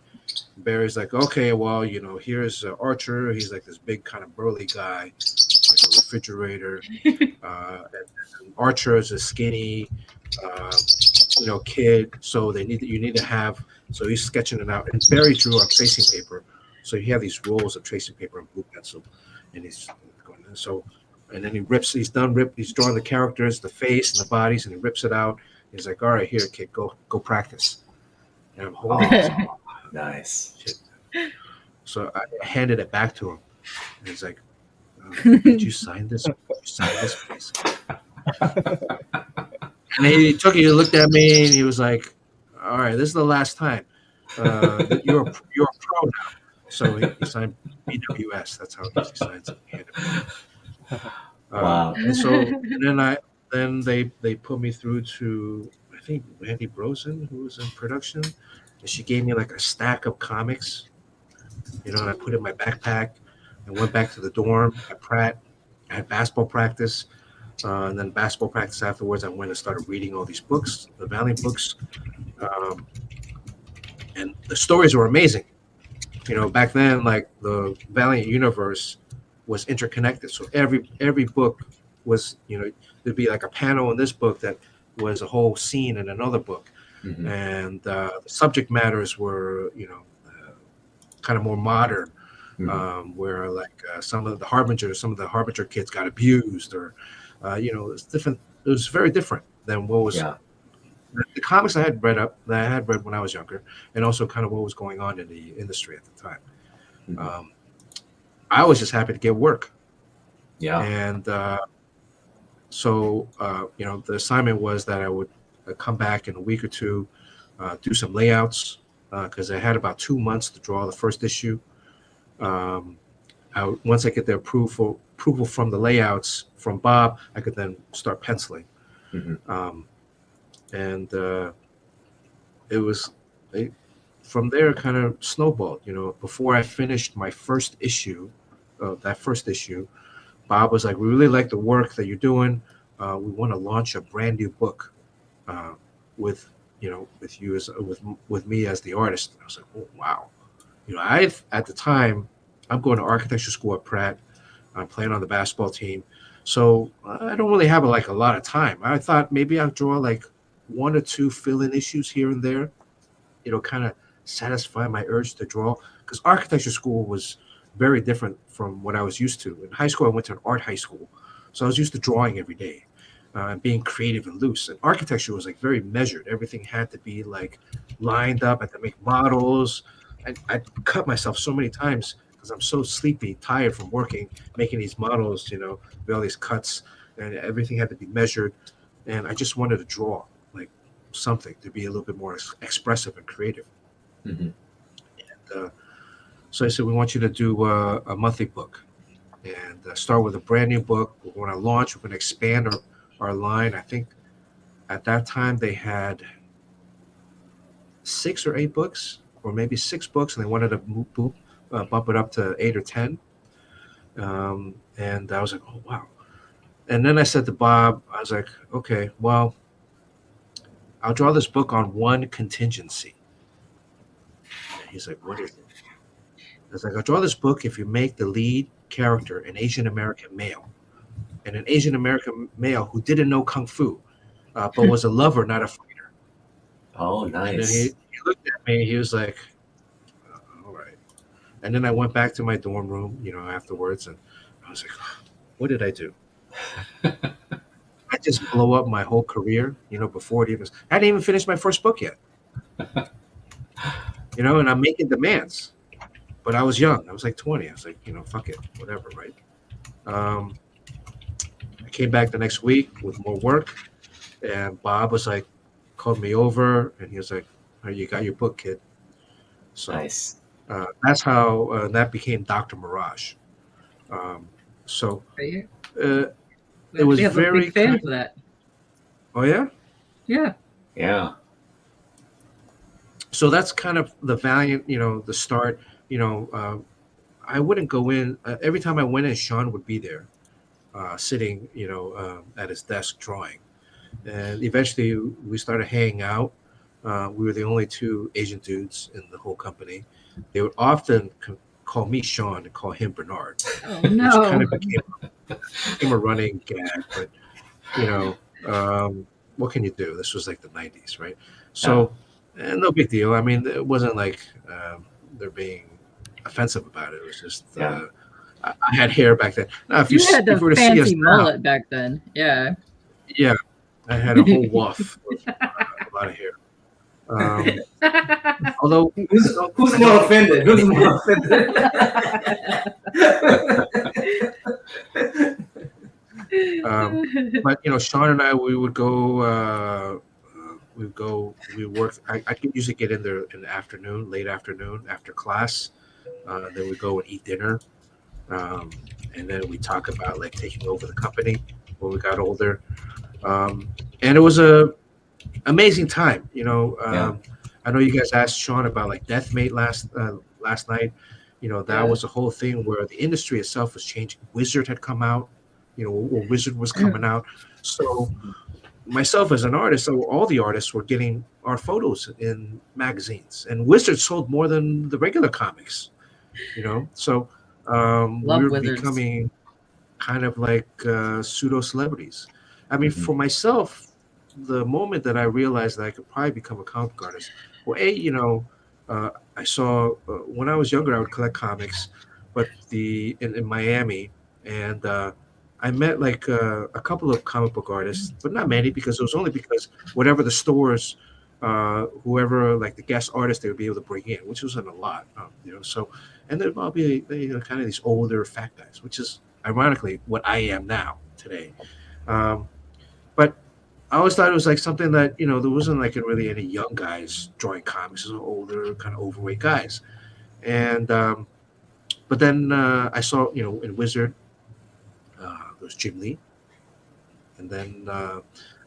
Barry's like, "Okay, well, you know, here's Archer. He's like this big kind of burly guy, like a refrigerator. And Archer is a skinny, you know, kid. So you need to have." So he's sketching it out, and Barry drew on tracing paper. So you have these rolls of tracing paper and blue pencil, and he's going. So, and then he's drawing the characters, the face, and the bodies, and he rips it out. He's like, "All right, here, kid, go practice." And I'm holding this. Nice. So I handed it back to him. And he's like, "Did you sign this? Did you sign this, please?" And he took it, he looked at me, and he was like, "All right, this is the last time. You're a pro now." So he signed BWS. That's how he signs it. Wow. And so and then they put me through to, I think Randy Brosen, who was in production, and she gave me like a stack of comics, and I put it in my backpack and went back to the dorm at Pratt. I had basketball practice, and then basketball practice afterwards. I went and started reading all these books, the Valiant books, and the stories were amazing. Back then, like the Valiant universe was interconnected, so every book was, there'd be like a panel in this book that was a whole scene in another book, and the subject matters were, kind of more modern, where like some of the Harbinger kids got abused, or it's different. It was very different than what was the comics I had read when I was younger, and also kind of what was going on in the industry at the time. I was just happy to get work. Yeah. And so the assignment was that I would come back in a week or two, do some layouts, because I had about 2 months to draw the first issue. Once I get the approval from the layouts from Bob, I could then start penciling. And from there kind of snowballed. Before I finished my first issue, Bob was like, "We really like the work that you're doing. We want to launch a brand new book with you with me as the artist." I was like, "Oh wow!" At the time, I'm going to architecture school at Pratt. I'm playing on the basketball team, so I don't really have a lot of time. I thought maybe I'll draw like 1 or 2 fill-in issues here and there. Kind of satisfy my urge to draw, because architecture school was very different from what I was used to. In high school, I went to an art high school, so I was used to drawing every day, and being creative and loose. And architecture was like very measured. Everything had to be like lined up. I had to make models. I cut myself so many times because I'm so sleepy, tired from working, making these models, with all these cuts, and everything had to be measured. And I just wanted to draw like something to be a little bit more expressive and creative. And so I said, "We want you to do a monthly book, and start with a brand new book. We're going to launch. We're going to expand our line." I think at that time they had 6 or 8 books, or maybe 6 books, and they wanted to bump it up to 8 or 10. And I was like, "Oh wow!" And then I said to Bob, I was like, "Okay, well, I'll draw this book on one contingency." And he's like, "What is it?" I was like, "I'll draw this book if you make the lead character an Asian American male, and an Asian American male who didn't know Kung Fu, but was a lover, not a fighter." Oh, And then nice. he looked at me, he was like, "All right." And then I went back to my dorm room, afterwards, and I was like, "What did I do?" I just blow up my whole career, before I hadn't even finished my first book yet. And I'm making demands. But I was young. I was like 20. I was like, fuck it, whatever, right? I came back the next week with more work, and Bob was like, called me over, and he was like, "Oh, you got your book, kid." So Nice. that's how that became Dr. Mirage. So Right? it was We have a very big fan for that. Oh yeah. Yeah. Yeah. So that's kind of the Valiant, the start. I wouldn't go in. Every time I went in, Sean would be there, sitting, at his desk drawing. And eventually we started hanging out. We were the only 2 Asian dudes in the whole company. They would often call me Sean and call him Bernard, Oh which no. kind of became a running gag. But, what can you do? This was like the 90s, right? So no big deal. I mean, it wasn't like they're being offensive about it. It was just I had hair back then. Now, if You had the if you were to see us fancy now, mullet back then. Yeah. yeah, I had a whole waft of a lot of hair. Although, Who's more offended? Who's more offended? but Sean and I, we would go. We work. I could usually get in there in the afternoon, late afternoon, after class. Then we go and eat dinner, and then we talk about like taking over the company when we got older. And it was amazing time. You know, Yeah. I know you guys asked Sean about like Deathmate last night. You know, that Yeah. was a whole thing where the industry itself was changing. Wizard had come out, you know, or Wizard was coming out. So myself as an artist, so all the artists were getting our photos in magazines, and Wizard sold more than the regular comics. You know, so we Love were Wizards. becoming kind of like pseudo celebrities. I mean, Mhm. for myself, the moment that I realized that I could probably become a comic book artist, well, I saw when I was younger, I would collect comics, but in Miami, and I met like a couple of comic book artists, but not many because it was only because whatever the stores, whoever like the guest artist they would be able to bring in, which wasn't a lot, you know. So, and there'd all be kind of these older fat guys, which is ironically what I am now today. But I always thought it was like something that there wasn't like really any young guys drawing comics. It was older, kind of overweight guys. And but then I saw in Wizard there was Jim Lee, and then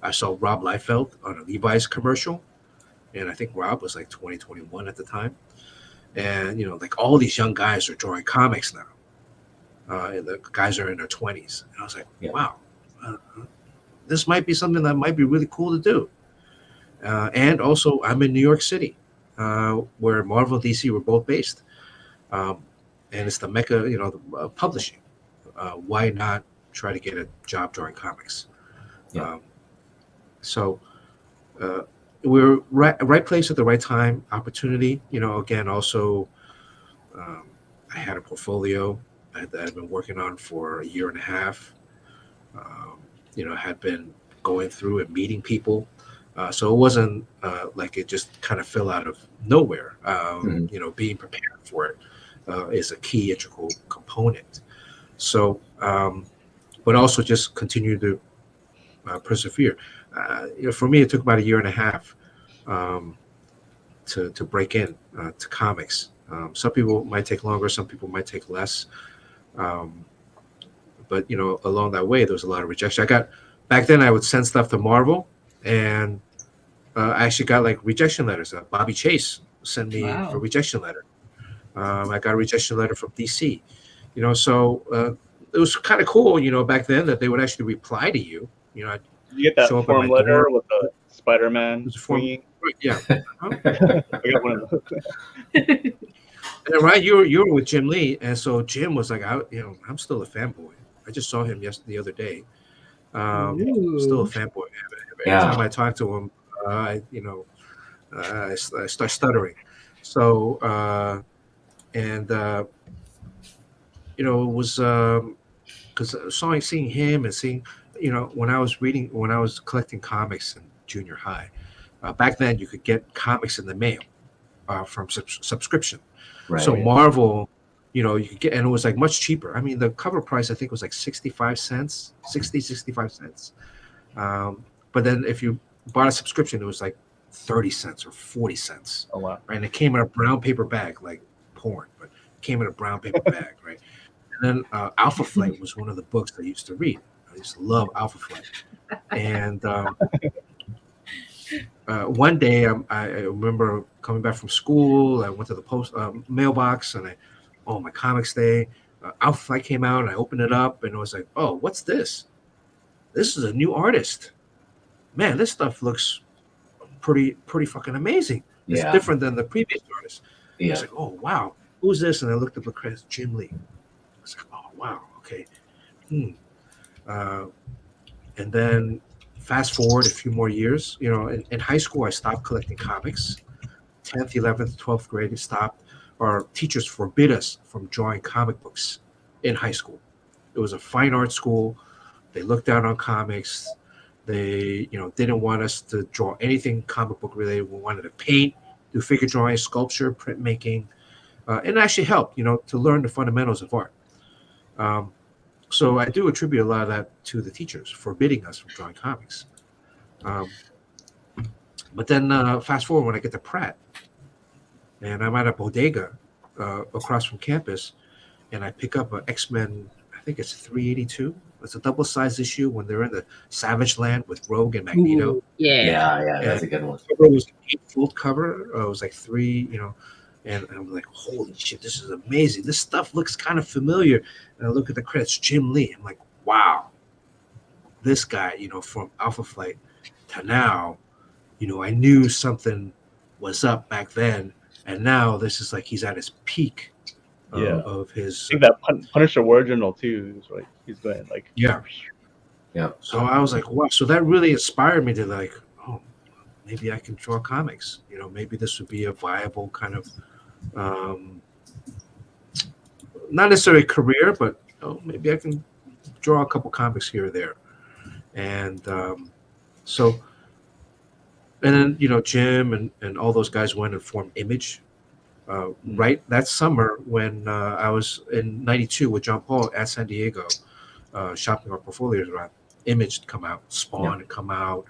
I saw Rob Liefeld on a Levi's commercial, and I think Rob was like 2021 at the time. And like all these young guys are drawing comics now. And the guys are in their 20s, and I was like, Yeah. wow. This might be something that might be really cool to do. And also, I'm in New York City, where Marvel and DC were both based. And it's the mecca, publishing. Why not try to get a job drawing comics? Yeah. So we're right place at the right time, opportunity. Again, also, I had a portfolio that I'd been working on for a year and a half. Had been going through and meeting people. So it wasn't like it just kind of fell out of nowhere. Being prepared for it is a key integral component. So, but also just continue to persevere. For me, it took about a year and a half to break in to comics. Some people might take longer, some people might take less. But along that way, there was a lot of rejection. Back then I would send stuff to Marvel, and I actually got like rejection letters. Bobby Chase sent me a rejection letter. I got a rejection letter from DC. So it was kind of cool, back then that they would actually reply to you. Did you get that show up at form my letter door. with the Spider-Man It was a form- swinging? Yeah. I got one of those. And then, right, you were with Jim Lee, and so Jim was like, I'm still a fanboy. I just saw him the other day. Still a fanboy. Every time I talk to him, I start stuttering. So, it was because seeing him and seeing, when I was collecting comics in junior high, back then you could get comics in the mail from subscription. Right. So Marvel, you could get, and it was like much cheaper. I mean, the cover price I think was like 65 cents. But then if you bought a subscription, it was like 30 cents or 40 cents. Oh wow! Right? And it came in a brown paper bag, like porn, but it came in a brown paper bag, right? And then Alpha Flight was one of the books I used to read. I used to love Alpha Flight. And one day I remember coming back from school. I went to the post mailbox, and my comics day. Alpha Flight came out, and I opened it up, and it was like, oh, what's this? This is a new artist. Man, this stuff looks pretty fucking amazing. It's different than the previous artist. I was like, oh wow, who's this? And I looked up the credits, Jim Lee. I was like, oh wow, okay. And then fast forward a few more years, in high school, I stopped collecting comics. 10th, 11th, 12th grade, we stopped. Our teachers forbid us from drawing comic books in high school. It was a fine art school. They looked down on comics. They, didn't want us to draw anything comic book related. We wanted to paint, do figure drawing, sculpture, printmaking, and it actually helped, to learn the fundamentals of art. So I do attribute a lot of that to the teachers forbidding us from drawing comics. But then fast forward when I get to Pratt, and I'm at a bodega across from campus, and I pick up an X-Men, I think it's 382, It's a double-sized issue when they're in the Savage Land with Rogue and Magneto. Ooh, yeah. That's a good one. The cover was an 8-fold cover. It was like 3, and I'm like, holy shit, this is amazing. This stuff looks kind of familiar. And I look at the credits, Jim Lee. I'm like, wow, this guy, from Alpha Flight to now, I knew something was up back then, and now this is like he's at his peak of his. I think that Punisher original too is like he's going like yeah. So I was like, wow. So that really inspired me to like, oh, maybe I can draw comics. Maybe this would be a viable kind of, not necessarily a career, but maybe I can draw a couple comics here or there. And so. And then, Jim and all those guys went and formed Image right that summer when I was in 92 with John Paul at San Diego, shopping our portfolios around. Image had come out, Spawn had come out,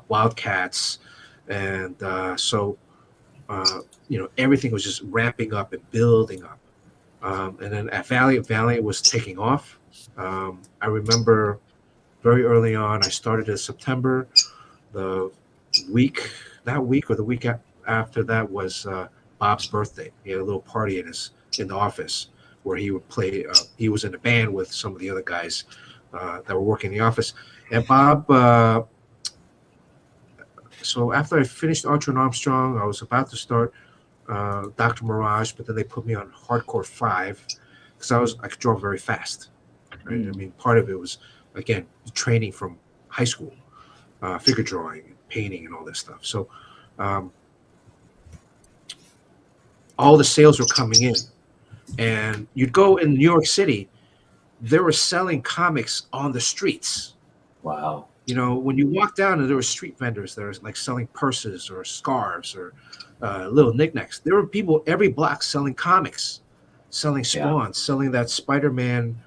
Wildcats. And so, everything was just ramping up and building up. And then at Valiant was taking off. I remember very early on, I started in September. That week or the week after that was Bob's birthday. He had a little party in the office where he would play. He was in a band with some of the other guys that were working in the office. And Bob. So after I finished Archer and Armstrong, I was about to start Dr. Mirage, but then they put me on Hardcore 5 because I could draw very fast. Right? I mean, part of it was again training from high school, figure drawing, painting, and all this stuff. So all the sales were coming in, and you'd go in New York City, they were selling comics on the streets. Wow. When you walk down and there were street vendors that were like selling purses or scarves or little knickknacks. There were people every block selling comics, selling Spawn, selling that Spider-Man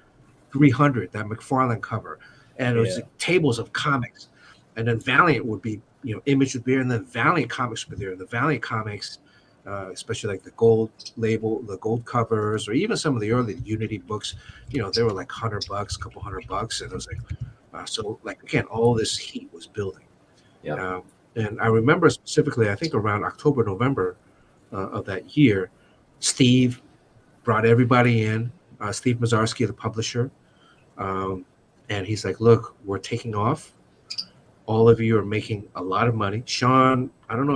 300, that McFarlane cover. And it was like tables of comics. And then Valiant would be, Image would be there, and then Valiant comics would be there. And the Valiant comics, especially like the gold label, the gold covers, or even some of the early Unity books, they were like $100, a couple $100. And it was like, so like, again, all this heat was building. Yeah. And I remember specifically, I think around October, November of that year, Steve brought everybody in, Steve Mazarski, the publisher. And he's like, look, we're taking off. All of you are making a lot of money. Sean, I don't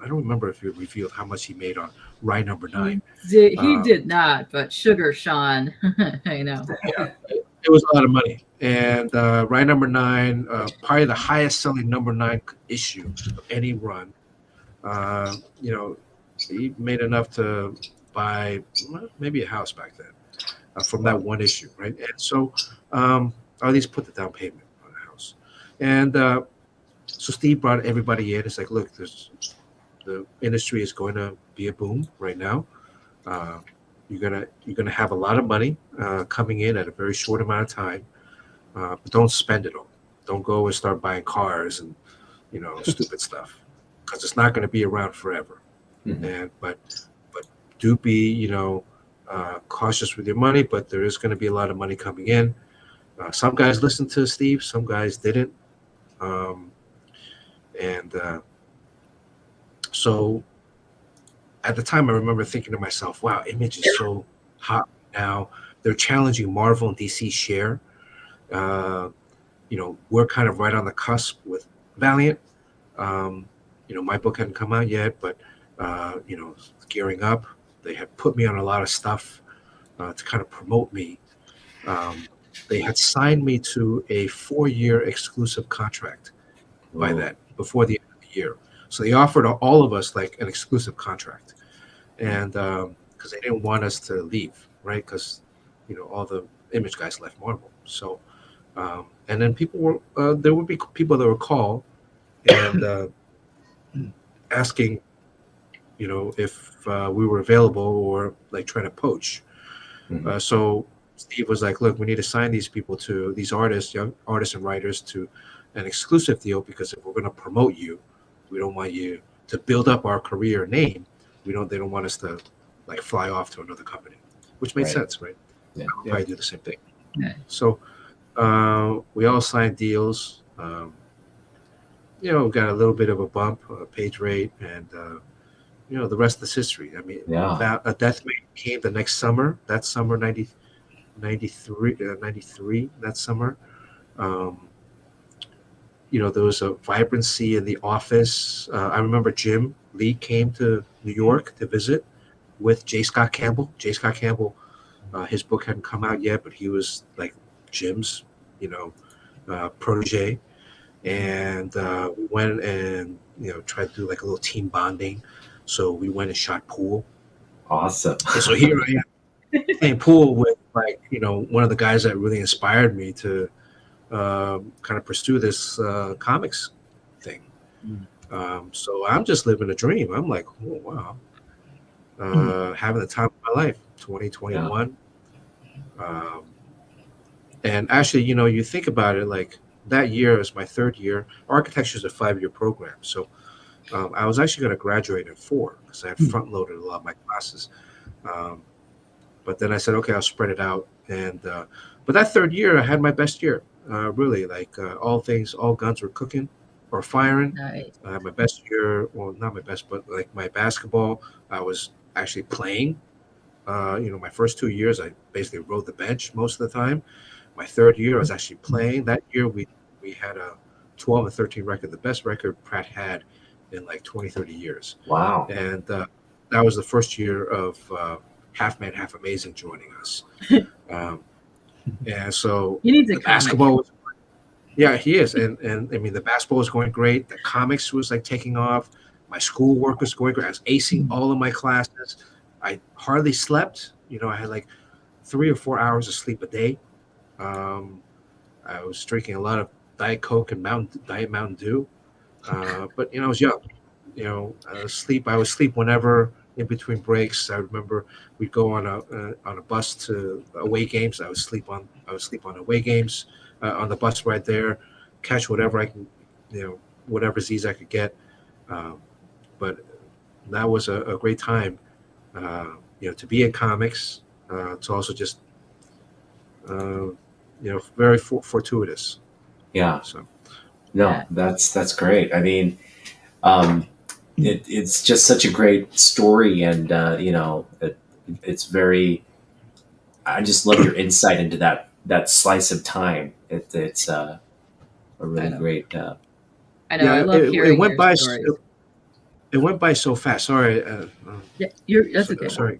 remember if you revealed how much he made on Rye Number 9. He did not, but Sugar Sean, I know. Yeah, it was a lot of money. And Rye Number 9, probably the highest selling number 9 issue of any run. He made enough to buy maybe a house back then from that one issue, right? And so, or at least put the down payment on the house. And so Steve brought everybody in. It's like, look, the industry is going to be a boom right now. You're gonna have a lot of money coming in at a very short amount of time, but don't spend it all. Don't go and start buying cars and stupid stuff, because it's not going to be around forever. Mm-hmm. And but do be cautious with your money. But there is going to be a lot of money coming in. Some guys listened to Steve, some guys didn't, so at the time I remember thinking to myself, wow, Image is so hot now. They're challenging Marvel and DC share. We're kind of right on the cusp with Valiant. My book hadn't come out yet, but gearing up. They had put me on a lot of stuff to kind of promote me. They had signed me to a 4-year exclusive contract by that, before the end of the year. So they offered all of us like an exclusive contract, and because they didn't want us to leave, right? Because all the Image guys left Marvel. So and then there would be people that would call and asking, if we were available, or like trying to poach. Mm-hmm. So Steve was like, look, we need to sign these people, to these artists, young artists and writers, to an exclusive deal, because if we're going to promote you, we don't want you to build up our career name. They don't want us to like fly off to another company, which made sense, right? Yeah. I'll probably do the same thing. Yeah. So We all signed deals. Got a little bit of a bump, page rate, and the rest is history. I mean, Yeah. a Death Mate came the next summer. That summer, 93, that summer. Um, there was a vibrancy in the office. I remember Jim Lee came to New York to visit with J. Scott Campbell. J. Scott Campbell, his book hadn't come out yet, but he was like Jim's, protege. And we went and tried to do like a little team bonding. So we went and shot pool. Awesome. And so here I am playing pool with one of the guys that really inspired me to kind of pursue this comics thing. So I'm just living a dream. I'm like, oh, wow, having the time of my life. 2021. And actually, you think about it, like that year is my third year. Architecture is a 5-year program, so I was actually going to graduate in 4 because I had front loaded a lot of my classes. But then I said, okay, I'll spread it out. And but that third year, I had my best year. Really, like all guns were cooking or firing. Nice. I had my best year. Well, not my best, but like my basketball, I was actually playing. My first 2 years, I basically rode the bench most of the time. My third year, I was actually playing. That year, we had a 12-13 record, the best record Pratt had in like 20, 30 years. Wow. And that was the first year of Half Man, Half Amazing joining us. And so He needs a the basketball was, yeah, he is. And I mean, the basketball was going great. The comics was like taking off. My schoolwork was going great. I was acing all of my classes. I hardly slept. I had like 3 or 4 hours of sleep a day. I was drinking a lot of Diet Coke and Diet Mountain Dew. But I was young. I would sleep whenever in between breaks. I remember we'd go on a bus to away games. I would sleep on away games on the bus right there, catch whatever I can, whatever Z's I could get. But that was a great time, to be in comics. To also just, very fortuitous. Yeah. So. No, Yeah. that's great. I mean, it's just such a great story, and it's very. I just love your insight into that slice of time. It's a really great. I know. I love hearing it went your by. stories. It went by so fast. Sorry. Yeah, that's okay. Sorry.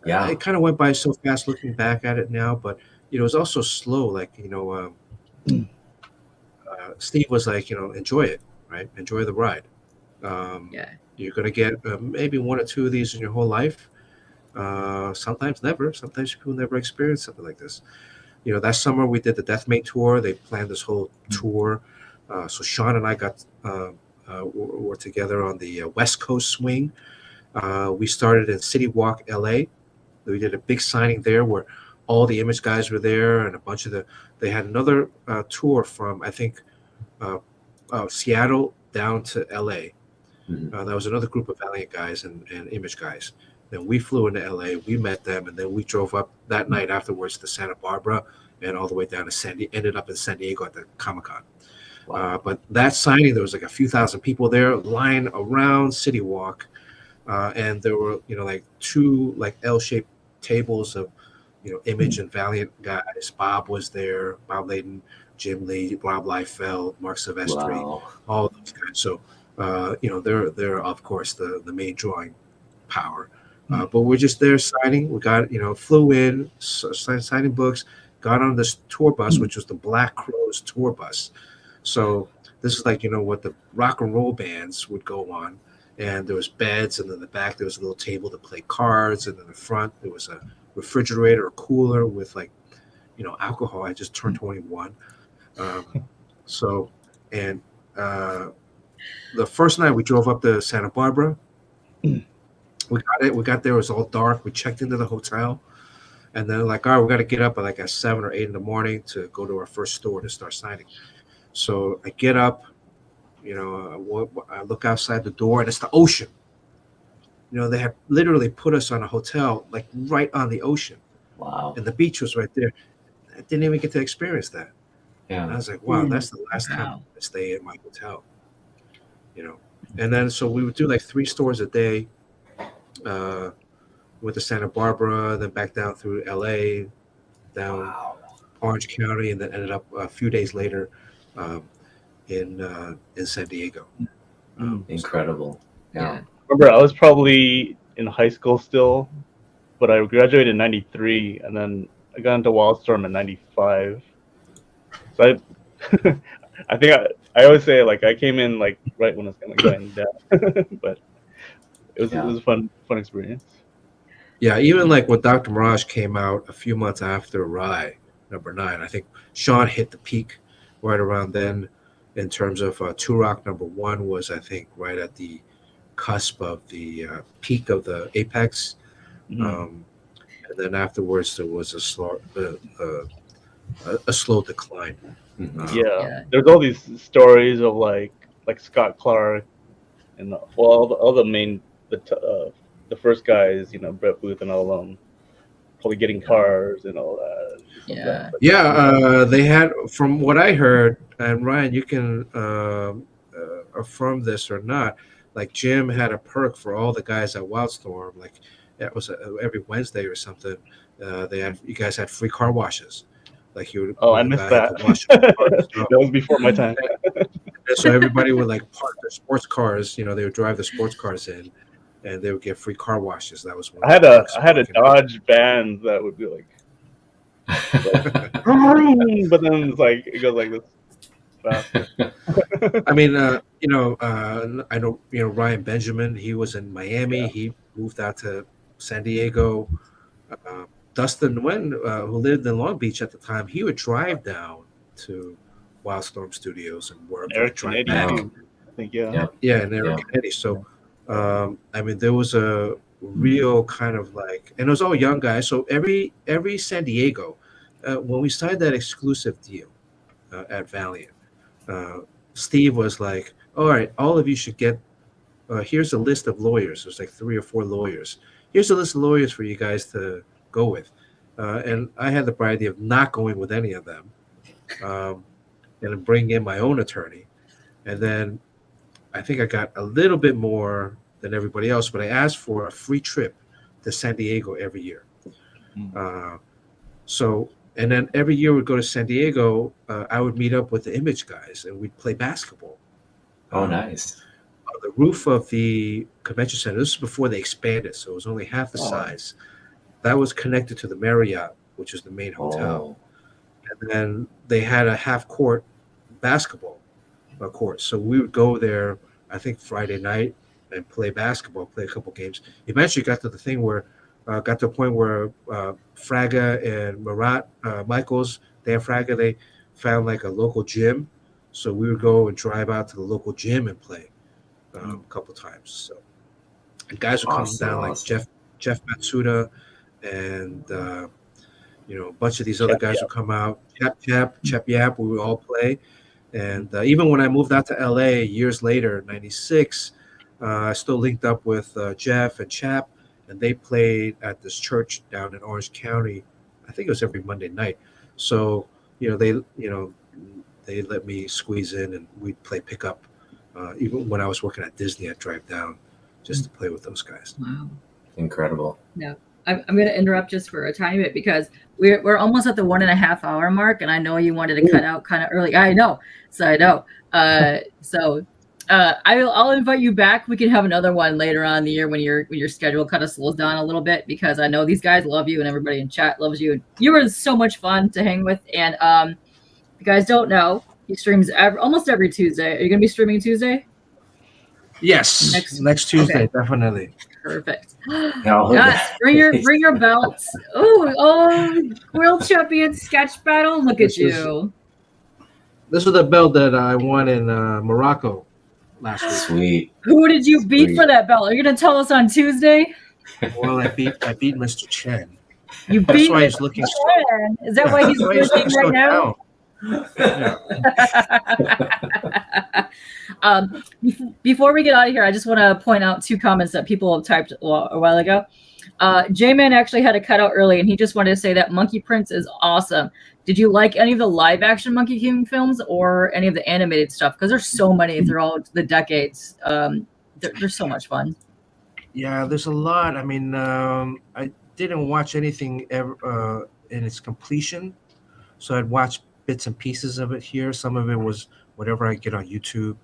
Yeah. It kind of went by so fast looking back at it now, but it was also slow. Like Steve was like, enjoy it, right? Enjoy the ride. Yeah. You're gonna get maybe 1 or 2 of these in your whole life. Sometimes never. Sometimes people never experience something like this. That summer we did the Death Mate tour. They planned this whole tour. So Sean and I were together on the West Coast swing. We started in City Walk, LA. We did a big signing there where all the Image guys were there, and a bunch of they had another tour from, I think, Seattle down to LA. Mhm. That was another group of Valiant guys and Image guys. Then we flew into LA, we met them, and then we drove up that night afterwards to Santa Barbara and all the way down to ended up in San Diego at the Comic-Con. Wow. But that signing, there was like a few thousand people there lying around City Walk. And there were, like 2 like L-shaped tables of, Image and Valiant guys. Bob was there, Bob Layden, Jim Lee, Rob Liefeld, Mark Silvestri, Wow. all those guys. So, they're of course the main drawing power. But we're just there signing. We got, flew in, signing books, got on this tour bus, which was the Black Crowes tour bus. So this is like, what the rock and roll bands would go on. And there was beds, and in the back there was a little table to play cards, and in the front there was a refrigerator or cooler with like, alcohol. I just turned 21. The first night we drove up to Santa Barbara. We got there. It was all dark. We checked into the hotel, and then like, all right, we got to get up at 7 or 8 in the morning to go to our first store to start signing. So I get up, I look outside the door, and it's the ocean. They have literally put us on a hotel like right on the ocean. Wow. And the beach was right there. I didn't even get to experience that. And I Yeah. was like, wow, that's the last time Wow. I stay at my hotel. And then so we would do like 3 stores a day. Went to Santa Barbara, then back down through LA, down Wow. Orange County, and then ended up a few days later in San Diego. Incredible. Yeah. Remember, I was probably in high school still, but I graduated in '93, and then I got into Wildstorm in '95. So I think I always say like I came in like right when it's going down, but it was a fun experience. Yeah, even like when Dr. Mirage came out a few months after Rye #9, I think Sean hit the peak right around then in terms of Turok #1 was, I think, right at the cusp of the peak of the apex. And then afterwards there was a slow decline. Yeah, there's all these stories of like Scott Clark and all the main the first guys, Brett Booth and all of them, probably getting cars and all that. Yeah. Yeah, they had, from what I heard, and Ryan, you can affirm this or not. Like Jim had a perk for all the guys at Wildstorm. Like that was every Wednesday or something. You guys had free car washes. Like you would. Oh, I missed that. Wash That was before my time. So everybody would like park their sports cars. They would drive the sports cars in, and they would get free car washes. That was one. I had a Dodge van that would be like, but then it's like it goes like this. I mean, I know, Ryan Benjamin, he was in Miami. He moved out to San Diego. Dustin Nguyen, who lived in Long Beach at the time, he would drive down to Wildstorm Studios and work. Eric Kennedy, I think, and Eric Kennedy. So, I mean, there was a real kind of like, and it was all young guys. So every San Diego, when we signed that exclusive deal at Valiant, Steve was like, all right, all of you should get, here's a list of lawyers. There's like 3 or 4 lawyers. Here's a list of lawyers for you guys to go with. And I had the bright idea of not going with any of them and bring in my own attorney. And then I think I got a little bit more than everybody else, but I asked for a free trip to San Diego every year. And then every year we'd go to San Diego, I would meet up with the Image guys and we'd play basketball. Oh, nice. On the roof of the convention center. This is before they expanded, so it was only half the size. That was connected to the Marriott, which is the main hotel. And then they had a half-court basketball court. So we would go there, I think, Friday night and play basketball, play a couple games. Eventually got to the thing where got to a point where Fraga and Marat Michaels, Dan Fraga, they found like a local gym. So we would go and drive out to the local gym and play a couple times. So and guys would come down like Jeff Matsuda and a bunch of these other guys would come out. Chep Yap, we would all play. And even when I moved out to LA years later, '96, I still linked up with Jeff and Chap. And they played at this church down in Orange County. I think it was every Monday night. So, they let me squeeze in and we'd play pickup. Even when I was working at Disney, I'd drive down just to play with those guys. Wow. Incredible. Yeah. I'm going to interrupt just for a tiny bit because we're almost at the 1.5 hour mark. And I know you wanted to cut out kind of early. I know. I'll invite you back. We can have another one later on in the year when your schedule kind of slows down a little bit, because I know these guys love you and everybody in chat loves you. And you were so much fun to hang with. And if you guys don't know, he streams almost every Tuesday. Are you going to be streaming Tuesday? Yes, next Tuesday, definitely. Perfect. Yes, bring your belts. Oh, world champion sketch battle. Look at you. This was the belt that I won in Morocco last week. Sweet. Who did you beat for that belt? Are you going to tell us on Tuesday? Well, I beat Mr. Chen. You beat That's why he's looking Chen. Is that why he's looking right now? Before we get out of here, I just want to point out 2 comments that people have typed a while ago. J-Man actually had a cutout early, and he just wanted to say that Monkey Prince is awesome. Did you like any of the live-action Monkey King films or any of the animated stuff? Because there's so many throughout the decades. They're so much fun. Yeah, there's a lot. I mean, I didn't watch anything ever in its completion, so I'd watch bits and pieces of it here. Some of it was whatever I get on YouTube.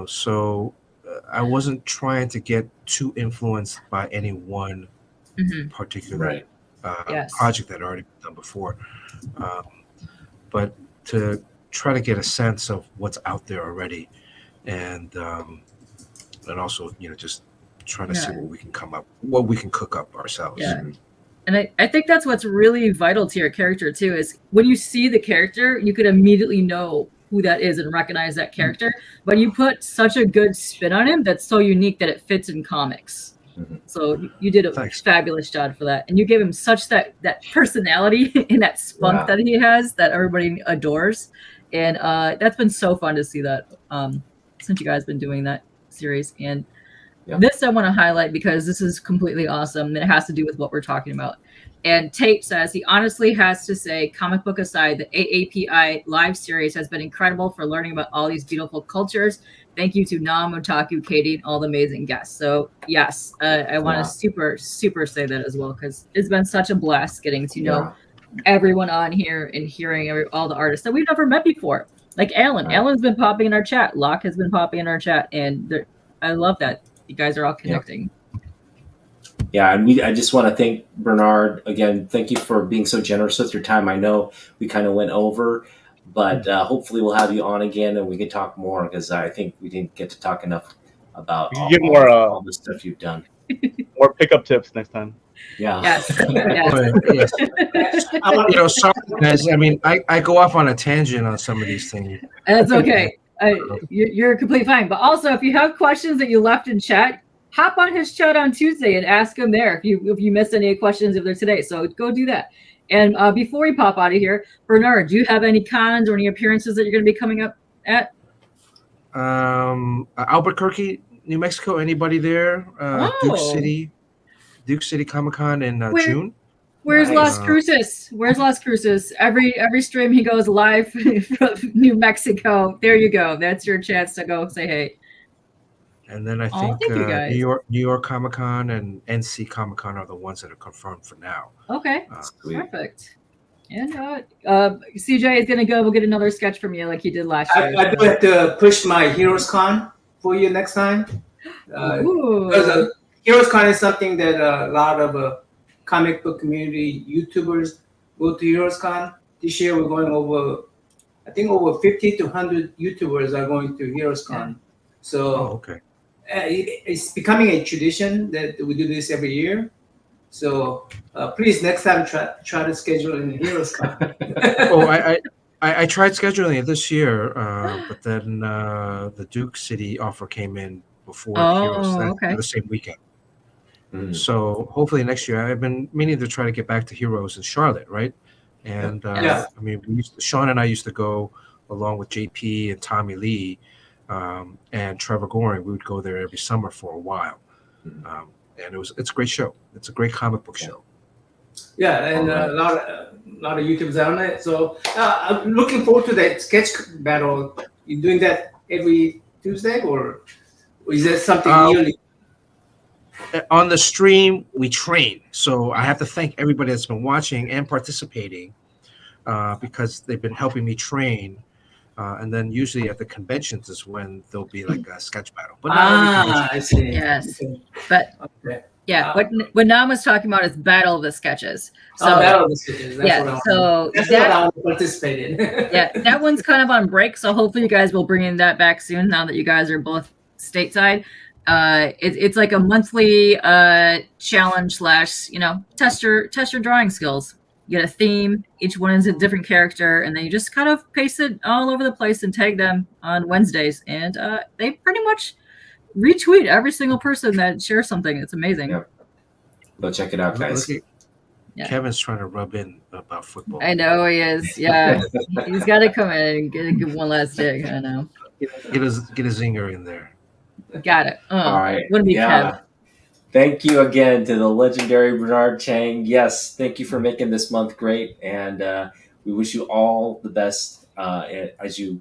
So I wasn't trying to get too influenced by any one particular project that had already been done before, but to try to get a sense of what's out there already, and also just trying to see what we can cook up ourselves. Yeah. And I think that's what's really vital to your character too, is when you see the character, you could immediately know who that is and recognize that character. But you put such a good spin on him that's so unique that it fits in comics. So you did a fabulous job for that. And you gave him such that personality and that spunk that he has that everybody adores. And that's been so fun to see that since you guys have been doing that series. And this I want to highlight because this is completely awesome and it has to do with what we're talking about. And Tate says he honestly has to say, comic book aside, the AAPI live series has been incredible for learning about all these beautiful cultures. Thank you to Nam, Otaku, Katie, and all the amazing guests. So yes, I want to super say that as well, because it's been such a blast getting to know everyone on here and hearing all the artists that we've never met before. Like Alan. Alan's been popping in our chat. Locke has been popping in our chat. And I love that. You guys are all connecting. Yeah, and I just want to thank Bernard again. Thank you for being so generous with your time. I know we kind of went over, but hopefully we'll have you on again and we can talk more, because I think we didn't get to talk enough about all the stuff you've done. More pickup tips next time. Yeah. Yes. Sorry, guys. I mean, I go off on a tangent on some of these things. That's okay. You're completely fine. But also, if you have questions that you left in chat, hop on his chat on Tuesday and ask him there if you missed any questions of there today. So go do that. And before we pop out of here, Bernard, do you have any cons or any appearances that you're going to be coming up at? Albuquerque, New Mexico. Anybody there? Duke City Comic Con in June. Where's Las Cruces? Where's Las Cruces? Every stream he goes live from New Mexico. There you go. That's your chance to go say hey. And then I think New York Comic Con and NC Comic Con are the ones that are confirmed for now. Okay, perfect. And CJ is gonna go. We'll get another sketch from you like he did last year. I do have to push my Heroes Con for you next time. Because Heroes Con is something that a lot of comic book community YouTubers go to Heroes Con. This year we're going over 50 to 100 YouTubers are going to Heroes Con. So it's becoming a tradition that we do this every year. So please next time try to schedule in Heroes Con. I tried scheduling it this year, but then the Duke City offer came in before Heroes the same weekend. So hopefully next year. I've been meaning to try to get back to Heroes in Charlotte, right? And I mean, Sean and I used to go along with JP and Tommy Lee and Trevor Goring. We would go there every summer for a while, and it's a great show. It's a great comic book show. Yeah, and a lot of YouTubers on it. So I'm looking forward to that sketch battle. You doing that every Tuesday, or is that something yearly? On the stream, we train. So I have to thank everybody that's been watching and participating because they've been helping me train. And then usually at the conventions is when there'll be like a sketch battle. But I see. Yes. But what Nam was talking about is Battle of the Sketches. So Battle of the Sketches. That's what I participate in. That one's kind of on break. So hopefully you guys will bring in that back soon now that you guys are both stateside. It's like a monthly challenge / test your drawing skills. You get a theme. Each one is a different character, and then you just kind of paste it all over the place and tag them on Wednesdays. And they pretty much retweet every single person that shares something. It's amazing. Yep. Go check it out, guys. Kevin's trying to rub in about football. I know he is. Yeah, he's got to come in and give one last dig. I know. Get a zinger in there. Got it. All right. Wouldn't be Kev. Thank you again to the legendary Bernard Chang. Yes, thank you for making this month great, and we wish you all the best as you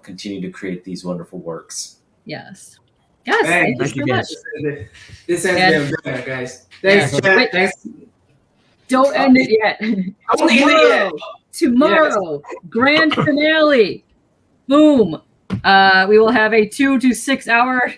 continue to create these wonderful works. Yes. Yes. Thank Thank you you, so guys. much. This has been better, guys. Thanks, Yeah. Chang. Wait. Thanks. Don't end it yet. Don't end it yet. Tomorrow, grand finale. Boom. We will have a 2 to 6 hour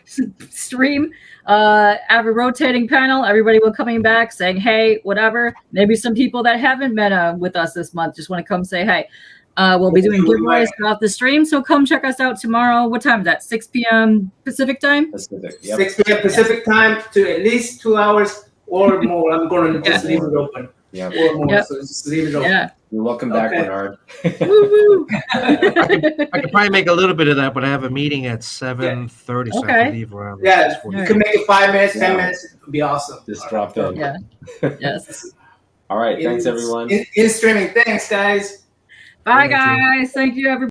stream. Have a rotating panel. Everybody will coming back saying, hey, whatever. Maybe some people that haven't met with us this month just want to come say, hey. We'll be doing giveaways throughout the stream, so come check us out tomorrow. What time is that? 6 p.m. Pacific time? Pacific. Yep. 6 p.m. Pacific time to at least 2 hours or more. I'm going to just leave it open. Yeah. Or more, so just leave it open. Yeah. You're welcome back, Okay. Bernard. Woo-woo. I could probably make a little bit of that, but I have a meeting at 7:30, so I Okay. have to leave around. Yeah, 6:45. you can make it 5 minutes, 10 Yeah. minutes. It would be awesome. Just drop in. Yeah. Yes. All right. Thanks, everyone. In streaming. Thanks, guys. Bye, Thank you. guys. Thank you, everybody.